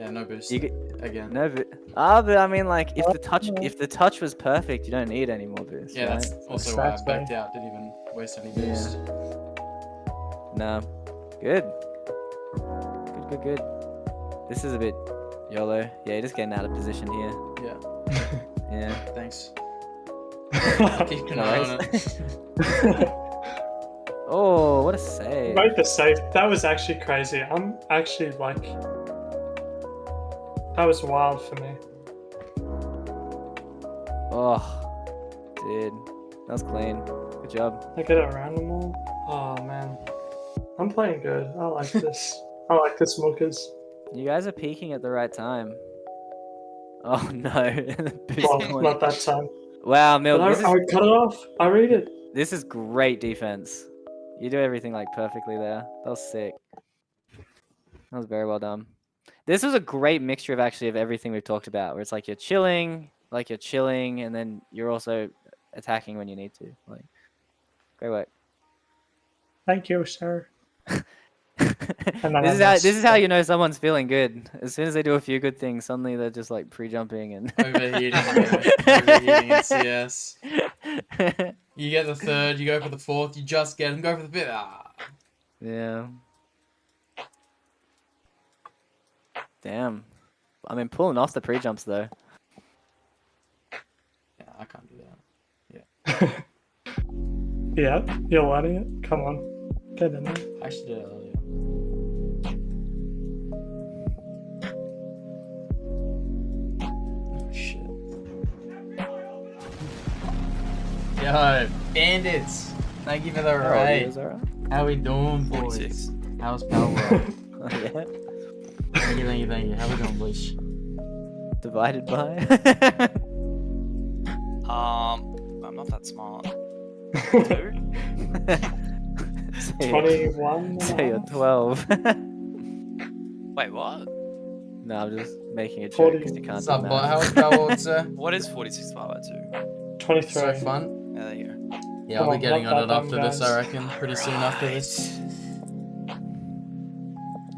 Yeah, no boost. You get Again. no but I mean, like, if the touch was perfect, you don't need any more boost. Yeah, right? that's also why I Exactly. backed out. Didn't even waste any Yeah. boost. No. Good. Good. This is a bit YOLO. Yeah, you're just getting out of position here. Yeah. Yeah. Thanks. Right Keep an No eye on it. Oh, what a save. the save. That was actually crazy. I'm actually like, that was wild for me. Oh, dude. That was clean. Good job. I get it around them all. Oh man, I'm playing good. I like this. I like the smokers. You guys are peaking at the right time. Oh no. Boost Well, point. not that time. Wow, But Milk, I cut it off. I read it. this is great defense. You do everything like perfectly there. That was sick. That was very well done. This was a great mixture of everything we've talked about, where it's like you're chilling, and then you're also attacking when you need to. Like, great work. Thank you, sir. then This is how you know someone's feeling good. As soon as they do a few good things, suddenly they're just like pre-jumping and Overheating, yeah. Overheating in CS. You get the third, you go for the fourth, you just get him, go for the fifth. Ah. Yeah. Damn. I mean, pulling off the pre-jumps though. Yeah, I can't do that. Yeah, you're letting it. Come on, get in there. I actually did it earlier. Oh, shit. Yo, bandits! Thank you for the raid. How we doing, boys? 46. How's Power? Oh, yeah. Thank you. How we doing, boys? Divided by. I'm not that smart. 21. So you're 12. Wait, what? No, I'm just making a joke because you can't What's do up, bot? math. How's Power, sir? What is 46 divided by 23. So fun. 2? Yeah, there you go. Yeah, I'll be Oh, getting not on it that after dumb, this, I guys. reckon. Pretty soon after this.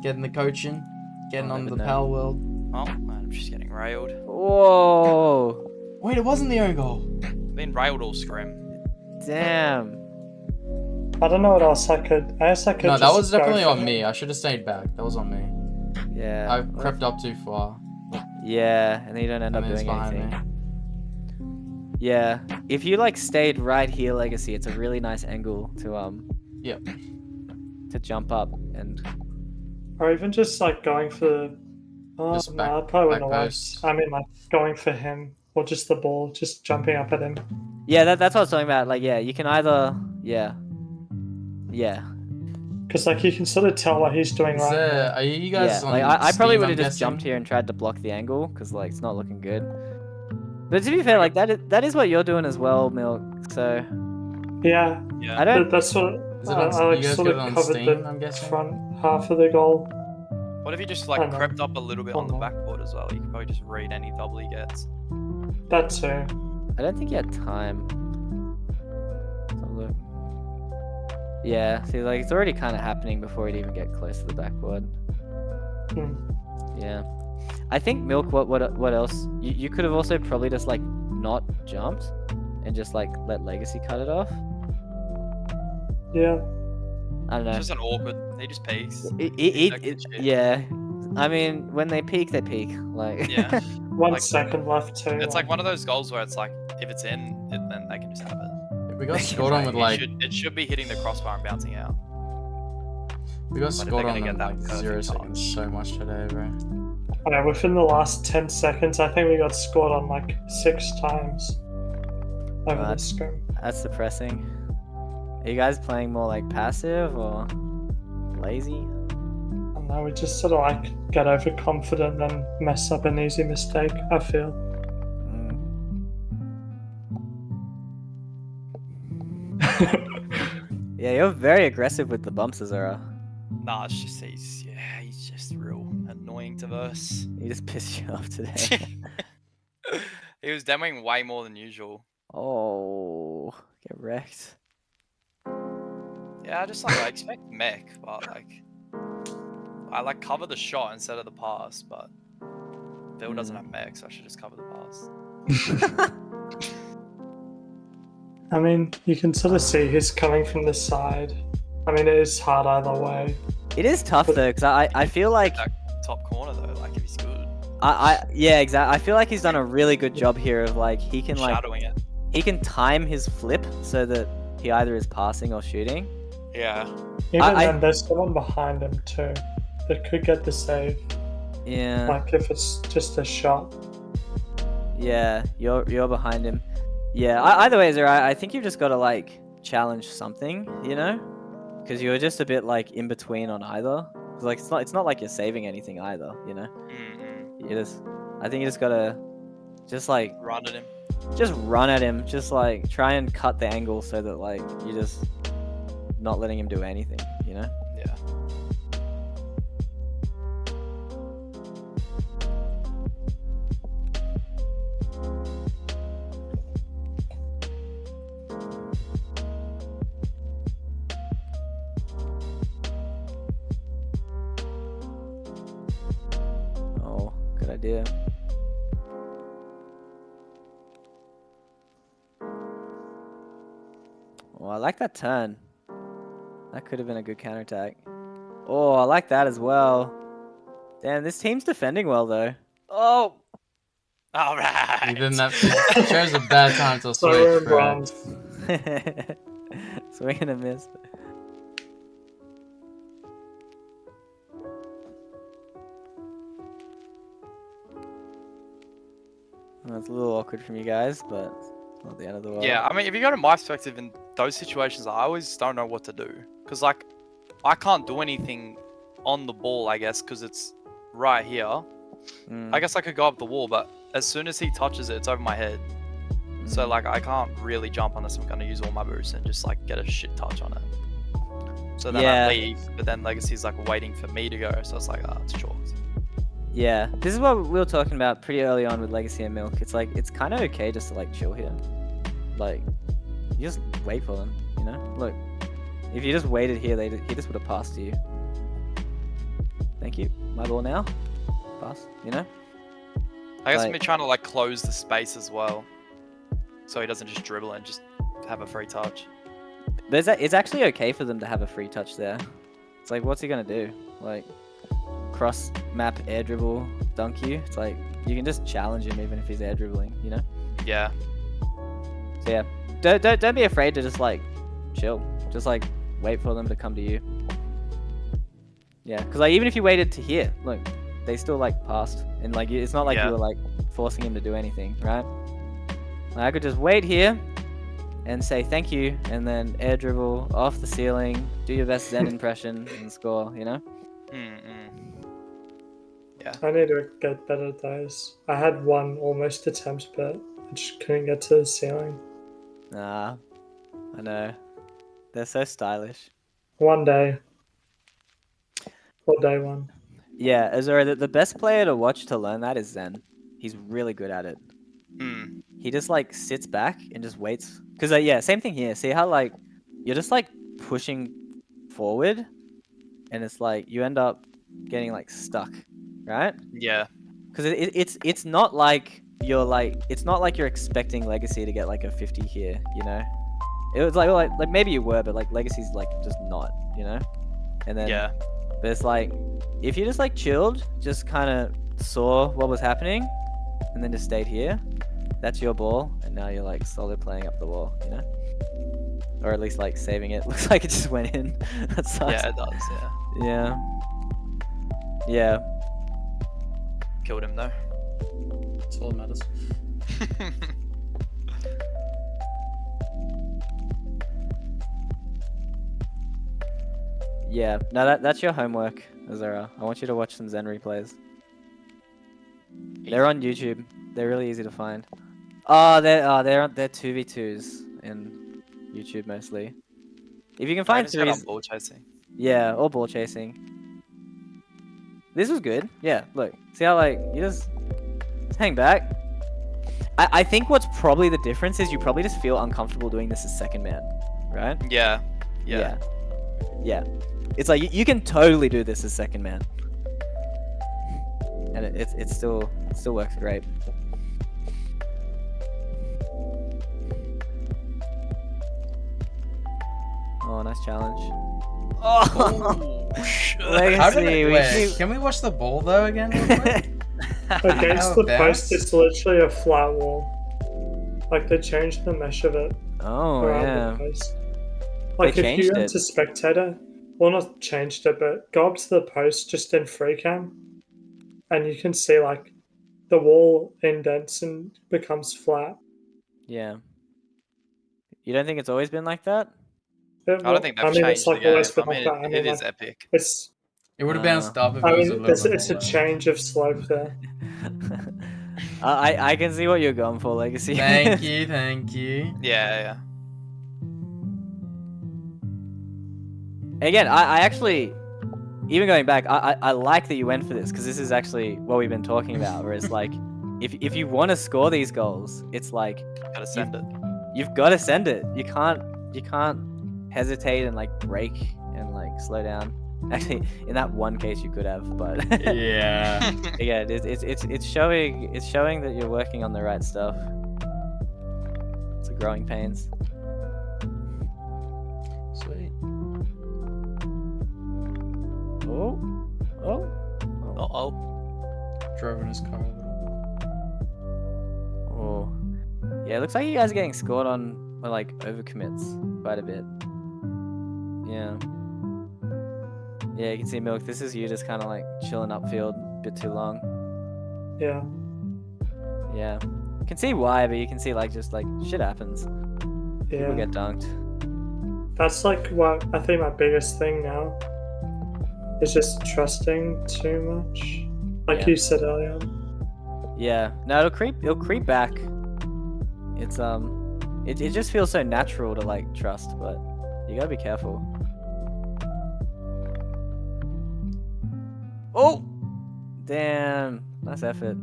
Getting the coaching. Getting I'll on never the know. Power World. Oh, man, I'm just getting railed. Whoa! Wait, it wasn't the own goal. I've been railed all scrim. Damn. I don't know what else I could. I guess I could. No, that just was go definitely for on him. me. I should have stayed back. That was on me. Yeah. I well, crept up too far. Yeah, and then you don't end And up then it's doing behind anything. me. Yeah. If you like stayed right here, Legacy, it's a really nice angle to Yep. to jump up and Or even just like going for. Oh, Just no, back- that probably back wouldn't work. post. I mean, like going for him or just the ball, just jumping up at him. yeah, that's what I was talking about. Like, yeah, you can either yeah. Because like you can sort of tell what he's doing Is right there, now. are you guys Yeah, on like I probably Steam, would I'm have just guessing? jumped here and tried to block the angle because like it's not looking good. But to be fair, like that is what you're doing as well, Milk. So Yeah, Yeah. I don't. that's what Is it I on, like you guys sort get of it on covered Steam, the I'm guessing? front half of the goal. What if you just I like know. crept up a little bit on the Oh, no. backboard as well? You can probably just read any double he gets. That too. I don't think you had time. Let's have a look. Yeah, see, like it's already kind of happening before he'd even get close to the backboard. Hmm. Yeah, I think Milk. What else? You could have also probably just like not jumped and just like let Legacy cut it off. Yeah. I don't know. It's just an awkward. He just peeks. It- yeah. I mean, when they peak, they peak. Like. Yeah. 1 Like- second left too. It's like one of those goals where it's like, if it's in, then they can just have it. We got scored on with like, It should be hitting the crossbar and bouncing out. we got if scored they're on gonna in get that like perfect 0 touch. seconds so much today, bro. Yeah, within the last 10 seconds, I think we got scored on like 6 times over God. the scrim. That's depressing. Are you guys playing more like passive or lazy? And now we just sort of like get overconfident and mess up an easy mistake, I feel. Yeah, you're very aggressive with the bumps, Azura. Nah, it's just he's just real annoying to verse. He just pissed you off today. He was demoing way more than usual. Oh, get wrecked. Yeah, I expect mech, but like I like cover the shot instead of the pass, but Bill doesn't have mech, so I should just cover the pass. I mean, you can sort of see he's coming from the side. I mean, it is hard either way. It is tough though, because I feel like That top corner though, like if he's good, yeah, exactly. I feel like he's done a really good job here of like he can shadowing it. he can time his flip so that he either is passing or shooting. Yeah. Even then, there's someone behind him too that could get the save. Yeah. Like if it's just a shot. Yeah, you're behind him. Yeah. Either way, Zara, I think you've just got to like challenge something, you know, because you're just a bit like in between on either. 'Cause, like it's not like you're saving anything either, you know. I think you just gotta just like Run at him. just run at him, just like try and cut the angle so that like you're just not letting him do anything, you know. Yeah. Oh, good idea. Oh, I like that turn. That could have been a good counterattack. Oh, I like that as well. Damn, this team's defending well though. Oh! All right. You didn't have to. Chose a bad time to So we're switch, in bro. bronze. Swing and a miss. Well, it's a little awkward from you guys, but it's not the end of the world. Yeah, I mean, if you go to my perspective in those situations, I always don't know what to do. Because, like, I can't do anything on the ball, I guess, because it's right here. I guess I could go up the wall, but as soon as he touches it, it's over my head. So, like, I can't really jump unless I'm going to use all my boosts and just, like, get a shit touch on it. So then Yeah. I leave, but then Legacy's, like, waiting for me to go. So it's like, it's chalked. Yeah, this is what we were talking about pretty early on with Legacy and Milk. It's like, it's kind of okay just to like chill here. Like, you just wait for them, you know? Look, if you just waited here, he just would have passed to you. Thank you. My ball now. Pass, you know? I guess Like- me trying to, like, close the space as well. So he doesn't just dribble and just have a free touch. But it's actually okay for them to have a free touch there. It's like, what's he gonna do? Like, cross map air dribble, dunk you? It's like, you can just challenge him even if he's air dribbling, you know? Yeah. So yeah, don't be afraid to just like chill. Just like wait for them to come to you. Yeah, because like even if you waited to here, look, they still like passed, and like it's not like Yeah. you were like forcing him to do anything, right? Like, I could just wait here and say thank you, and then air dribble off the ceiling, do your best Zen impression, and score. You know? Yeah. I need to get better at those. I had one almost attempt, but I just couldn't get to the ceiling. Nah, I know. They're so stylish. One day. Or day one. Yeah, Azura, the best player to watch to learn that is Zen. He's really good at it. He just like sits back and just waits. Cause yeah, same thing here. See how like you're just like pushing forward, and it's like you end up getting like stuck, right? Yeah. Cause it's not like you're expecting Legacy to get like a 50 here, you know? It was like maybe you were, but like Legacy's like just not, you know? And then Yeah. but it's like if you just like chilled, just kind of saw what was happening, and then just stayed here, that's your ball, and now you're like solid playing up the wall, you know? Or at least like saving it. Looks like it just went in. That sucks. Yeah, it does. Yeah. Yeah. Killed him though. That's all that matters. Yeah. No, that's your homework, Azura. I want you to watch some Zen replays. They're on YouTube. They're really easy to find. They're 2v2s in YouTube mostly. If you can find Just get on threes, ball chasing. yeah, or ball chasing. This was good. Yeah, look, see how like you just hang back. I think what's probably the difference is you probably just feel uncomfortable doing this as second man, right? Yeah. Yeah. Yeah. It's like you can totally do this as second man. and it still works great. Oh, nice challenge. Oh, How did Legacy. wait, can we watch the ball though again? Real quick? Against How the bounce? post, it's literally a flat wall. Like they changed the mesh of it Oh around yeah. the post. Like if changed you it. went to spectator, well not changed it, but go up to the post just in free cam, and you can see like the wall indents and becomes flat. Yeah. You don't think it's always been like that? I don't think they've mean, it's changed the like always game. been I like mean, that. I it mean, is like, epic. it's. It would have bounced up if I it was a mean, little bit it's a more low. change of slope there. I can see what you're going for, Legacy. Thank you. Yeah. Again, I actually, even going back, I like that you went for this, because this is actually what we've been talking about, where it's like, if you want to score these goals, it's like Gotta send it. you've got to send it. You can't hesitate and like break and like slow down. Actually, in that one case you could have, but Yeah. yeah, it's showing that you're working on the right stuff. It's a growing pains. Sweet. Oh. Drove in his car a little. Oh. Yeah, it looks like you guys are getting scored on by like overcommits quite a bit. Yeah. Yeah, you can see Milk. This is you just kind of like chilling upfield a bit too long. Yeah. Yeah. You can see why, but you can see like just like shit happens. People Yeah. get dunked. That's like what I think my biggest thing now is just trusting too much. Like Yeah. you said earlier. Yeah. No, it'll creep back. It's it just feels so natural to like trust, but you gotta be careful. Oh! Damn. Nice effort.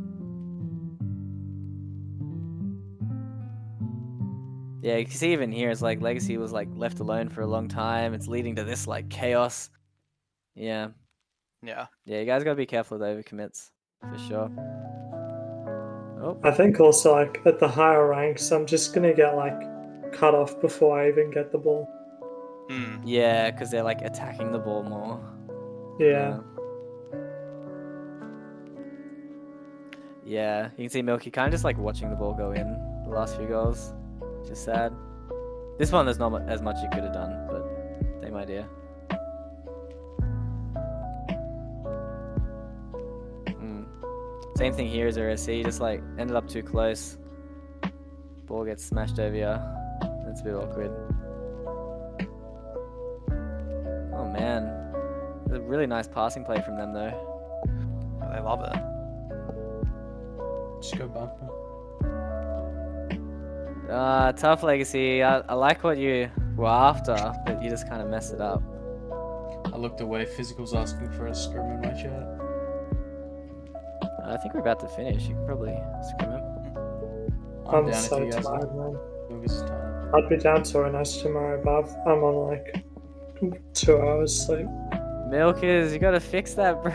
Yeah, you can see even here, it's like Legacy was like left alone for a long time. It's leading to this like chaos. Yeah. Yeah. Yeah, you guys gotta be careful with overcommits. For sure. Oh. I think also like at the higher ranks, I'm just gonna get like cut off before I even get the ball. Yeah, because they're like attacking the ball more. Yeah. Yeah, you can see Milky kind of just like watching the ball go in the last few goals. Just sad. This one, there's not as much you could have done, but same idea. Same thing here as OCE, just like ended up too close. Ball gets smashed over you. That's a bit awkward. Oh man. It was a really nice passing play from them though. They love it. Just go bump him. Tough Legacy. I like what you were after, but you just kind of messed it up. I looked away. Physical's asking for a scrim in my chat. I think we're about to finish. You can probably scrim him. I'm I'm down so if you guys tired, are. man. Lucas is tired. I'd be down to a nice tomorrow, but I'm on like 2 hours sleep. Milkers, you gotta fix that, bro.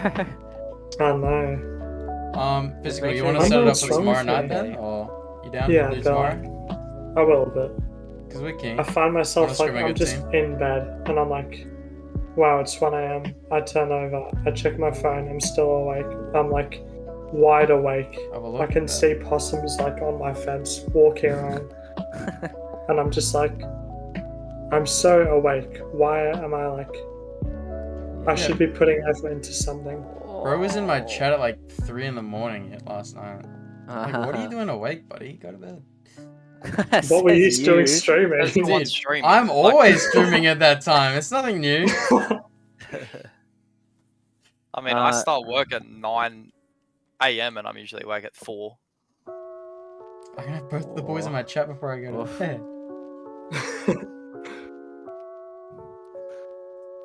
I know. Physical, make you sure want to you- set it up What's for wrong tomorrow with night you? then? Or you down Yeah, to do go tomorrow? I will, but Because we're keen. I find myself Wanna like scrim a I'm good just team? in bed and I'm like, wow, it's 1 a.m. I turn over, I check my phone, I'm still awake. I'm like wide awake. Have a I look can at see possums like on my fence walking around, and I'm just like, I'm so awake. Why am I like? I Yeah. should be putting effort into something. Bro was in my chat at like 3 in the morning last night. I'm like, what are you doing awake, buddy? Go to bed. What were you Says doing streaming? That's the one Dude, streaming. I'm Like, always streaming at that time. It's nothing new. I mean, I start work at 9 a.m. and I'm usually awake at 4. I'm gonna have both the boys in my chat before I go to Oof. bed.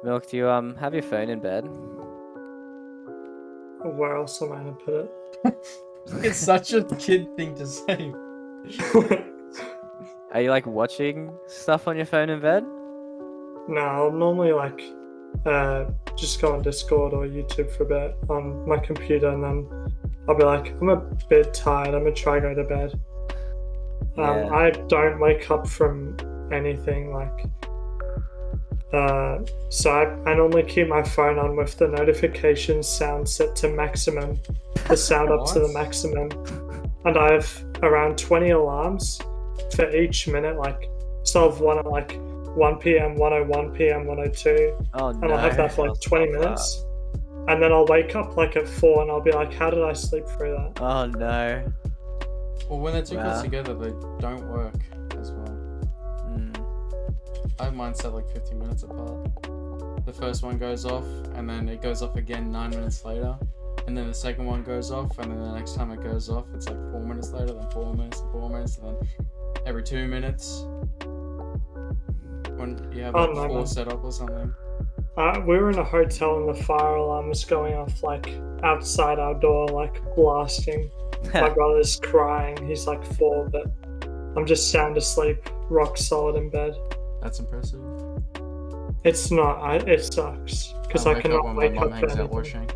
Milk, do you have your phone in bed? Where else am I gonna put It's such a kid thing to say. it? Are you like watching stuff on your phone in bed? No, I'll normally like just go on Discord or YouTube for a bit on my computer and then I'll be like, I'm a bit tired, I'm gonna try go to bed. Yeah. I don't wake up from anything like so I normally keep my phone on with the notification sound set to maximum, the sound up to the What? maximum, and I have around 20 alarms for each minute, like so I'll have one at like 1 p.m, 1:01 p.m, 1:02, Oh and I'll have no. that for like I'll 20 stop that. minutes, and then I'll wake up like at 4 and I'll be like, how did I sleep through that? Oh no. Well, when they're too Wow. close together, they don't work as well. I have mine set like 15 minutes apart. The first one goes off, and then it goes off again 9 minutes later. And then the second one goes off, and then the next time it goes off, it's like 4 minutes later, then 4 minutes, and 4 minutes, and then every 2 minutes. When you have Oh, like no, 4 man. set up or something. We were in a hotel and the fire alarm was going off like outside our door, like blasting. My brother's crying. He's like 4, but I'm just sound asleep, rock solid in bed. That's impressive. It's not. It sucks because I wake up cannot when my wake mom up hangs for out anything. washing.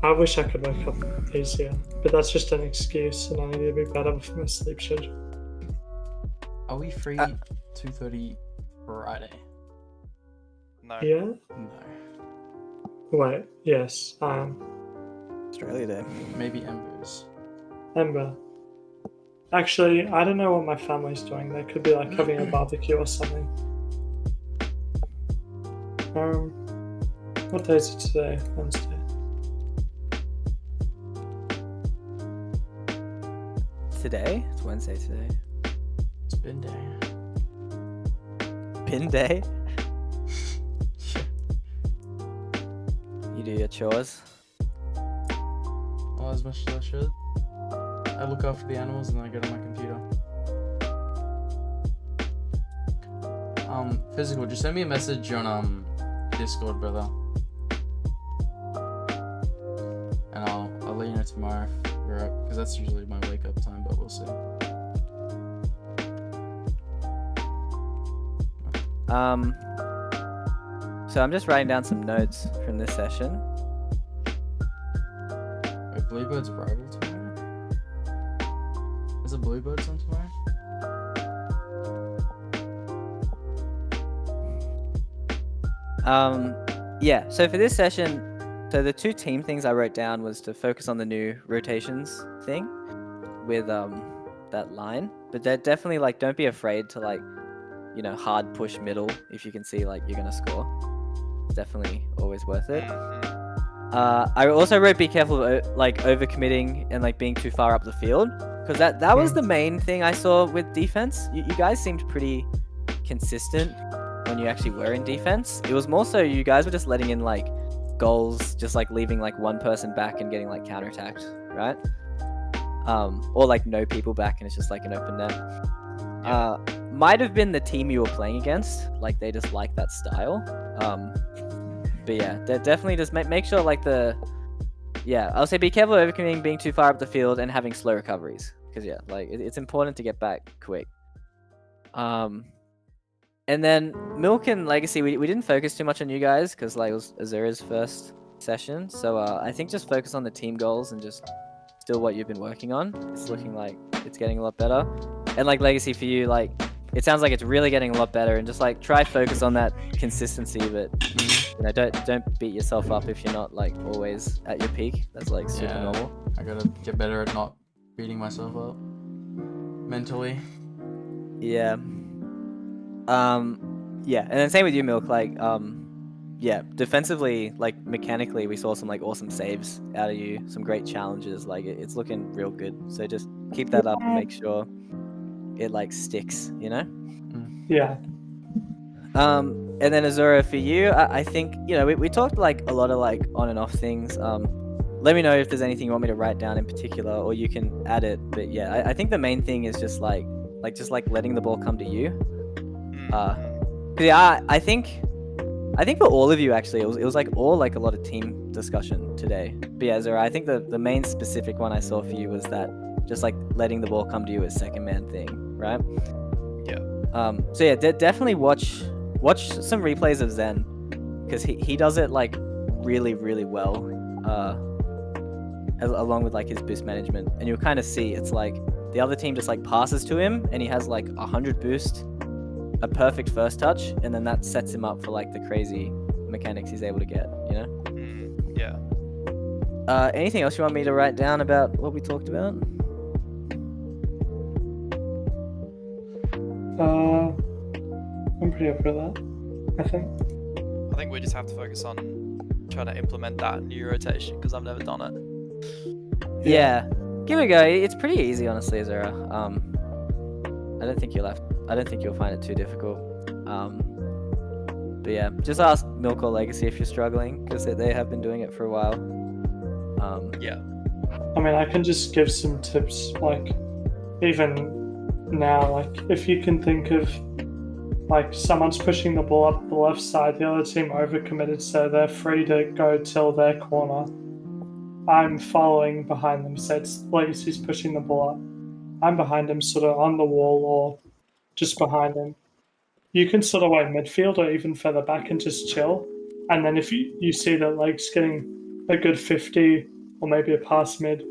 I wish I could wake up easier, but that's just an excuse, and I need to be better with my sleep schedule. Are we free 2:30 Friday? No. Yeah. No. Wait. Yes. Australia Day. Maybe Embers. Ember. Actually, I don't know what my family's doing. They could be like having a barbecue or something. What day is it today? Wednesday. Today? It's Wednesday today. It's bin day. Pin day? You do your chores? Well, as much as I should. I look after the animals and then I get on my computer. Physical, just send me a message on Discord, brother. And I'll let you know tomorrow if we're up, because that's usually my wake up time, but we'll see. So I'm just writing down some notes from this session. Wait, Bluebird's arrival tomorrow? Is it Bluebird's on tomorrow? Yeah, so for this session, so the 2 team things I wrote down was to focus on the new rotations thing with that line, but they're definitely like, don't be afraid to like, you know, hard push middle if you can see like you're gonna score. It's definitely always worth it. I also wrote be careful of like overcommitting and like being too far up the field, because that was the main thing I saw with defense. You guys seemed pretty consistent when you actually were in defense. It was more so you guys were just letting in like goals, just like leaving like one person back and getting like counterattacked, right? Or like no people back and it's just like an open net. Might have been the team you were playing against, like they just like that style. But yeah, definitely just make sure like I'll say be careful of overcommitting, being too far up the field, and having slow recoveries, because yeah, like it's important to get back quick. And then Milk and Legacy, we didn't focus too much on you guys because like it was Azura's first session, so I think just focus on the team goals and just still what you've been working on. It's looking like it's getting a lot better. And like Legacy for you, like it sounds like it's really getting a lot better, and just like try focus on that consistency, but you know, don't beat yourself up if you're not like always at your peak. That's like super normal. I gotta get better at not beating myself up mentally. Yeah. Yeah, and then same with you, Milk. Like, yeah, defensively, like mechanically, we saw some like awesome saves out of you, some great challenges. Like, it's looking real good. So just keep that up and make sure it like sticks, you know? Yeah. And then Azura, for you, I think, you know, we talked like a lot of like on and off things. Let me know if there's anything you want me to write down in particular, or you can add it. But yeah, I think the main thing is just like letting the ball come to you. Yeah, I think for all of you actually, it was like all like a lot of team discussion today. But yeah, Azura, I think the main specific one I saw for you was that just like letting the ball come to you as second man thing, right? Yeah. So yeah, definitely watch some replays of Zen, because he does it like really, really well, along with like his boost management. And you'll kind of see it's like the other team just like passes to him, and he has like 100 boost, a perfect first touch, and then that sets him up for like the crazy mechanics he's able to get. You know? Yeah. Anything else you want me to write down about what we talked about? I'm pretty up with that, I think. I think we just have to focus on trying to implement that new rotation because I've never done it. Yeah. Give it a go. It's pretty easy, honestly, Azura. I don't think you'll find it too difficult. But yeah, just ask Milk or Legacy if you're struggling, because they have been doing it for a while. Yeah. I mean, I can just give some tips, like, even now, like, if you can think of, like, someone's pushing the ball up the left side, the other team overcommitted, so they're free to go till their corner. I'm following behind them, so it's Legacy's pushing the ball up. I'm behind him, sort of on the wall or just behind him. You can sort of wait midfield or even further back and just chill. And then if you see that Leg's getting a good 50 or maybe a pass mid,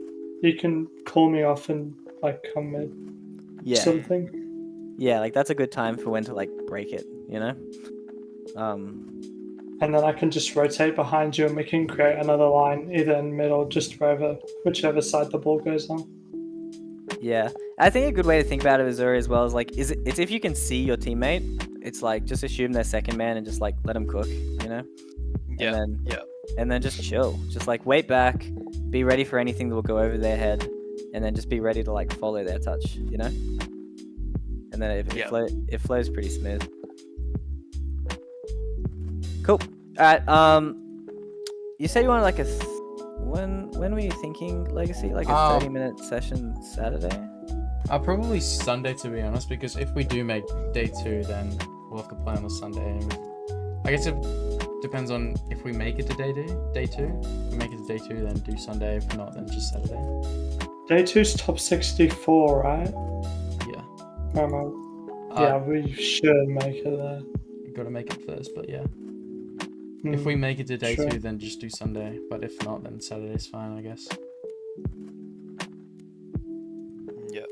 you can call me off and like come mid. Yeah. Sort of thing. Yeah, like that's a good time for when to like break it, you know? And then I can just rotate behind you and we can create another line either in mid or just whichever side the ball goes on. Yeah. I think a good way to think about it, Azura, as well, is like, it's if you can see your teammate, it's like just assume they're second man and just like let them cook, you know? Yeah. And then just chill. Just like wait back, be ready for anything that will go over their head, and then just be ready to like follow their touch, you know? And then it flows pretty smooth. Cool. Alright, you said you wanted like when were you thinking, Legacy? Like a 30-minute session Saturday? Probably Sunday, to be honest, because if we do make day 2, then we'll have to play on the Sunday. And I guess it depends on if we make it to day 2. If we make it to day 2, then do Sunday. If not, then just Saturday. Day 2's top 64, right? Yeah. Yeah, we should make it there. You gotta make it first, but yeah. If we make it to day 2, then just do Sunday. But if not, then Saturday's fine, I guess. Yeah.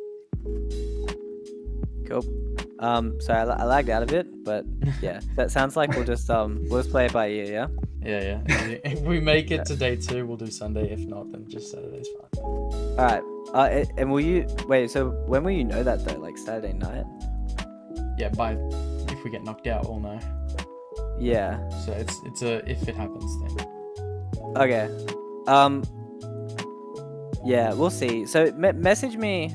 Cool. Sorry, I lagged out a bit, but yeah, that sounds like we'll just play it by ear, yeah? Yeah. If we make it to day 2, we'll do Sunday. If not, then just Saturday's fine. Alright. And will you wait, so when will you know that though? Like Saturday night? Yeah, if we get knocked out, we'll know. Yeah. So it's a if it happens thing. Okay. Yeah, we'll see. So message me.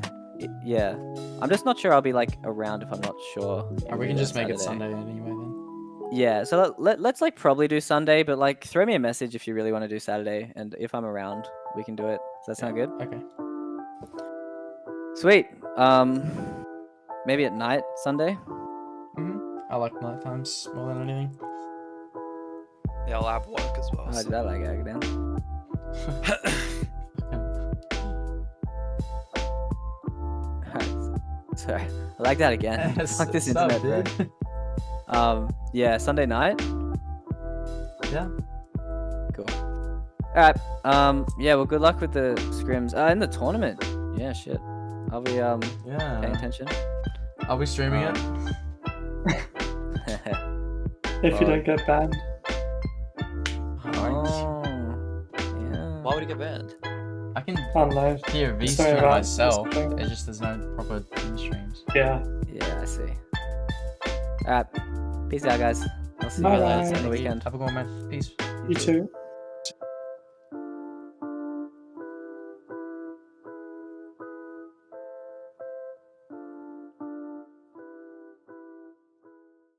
Yeah. I'm just not sure I'll be like around if I'm not sure. We can just make it Sunday anyway then. Yeah, so let's like probably do Sunday, but like throw me a message if you really want to do Saturday, and if I'm around, we can do it. Does that sound good? Okay. Sweet. Maybe at night Sunday. I like night times more than anything. Yeah, I'll have work as well. Oh, did I like it down? Sorry, I like that again. Fuck this internet, bro. Yeah, Sunday night. Yeah. Cool. Alright. Yeah. Well, good luck with the scrims. In the tournament. Yeah. Shit. I'll be paying attention. I'll be streaming it. If you don't get banned. Oh. Yeah. Why would he get banned? I can Unload. hear V stream myself. It's just there's no proper team streams. Yeah. Yeah, I see. Alright. Peace out, guys. I'll see you Bye. guys on the weekend. Have a good one, man. Peace. You too.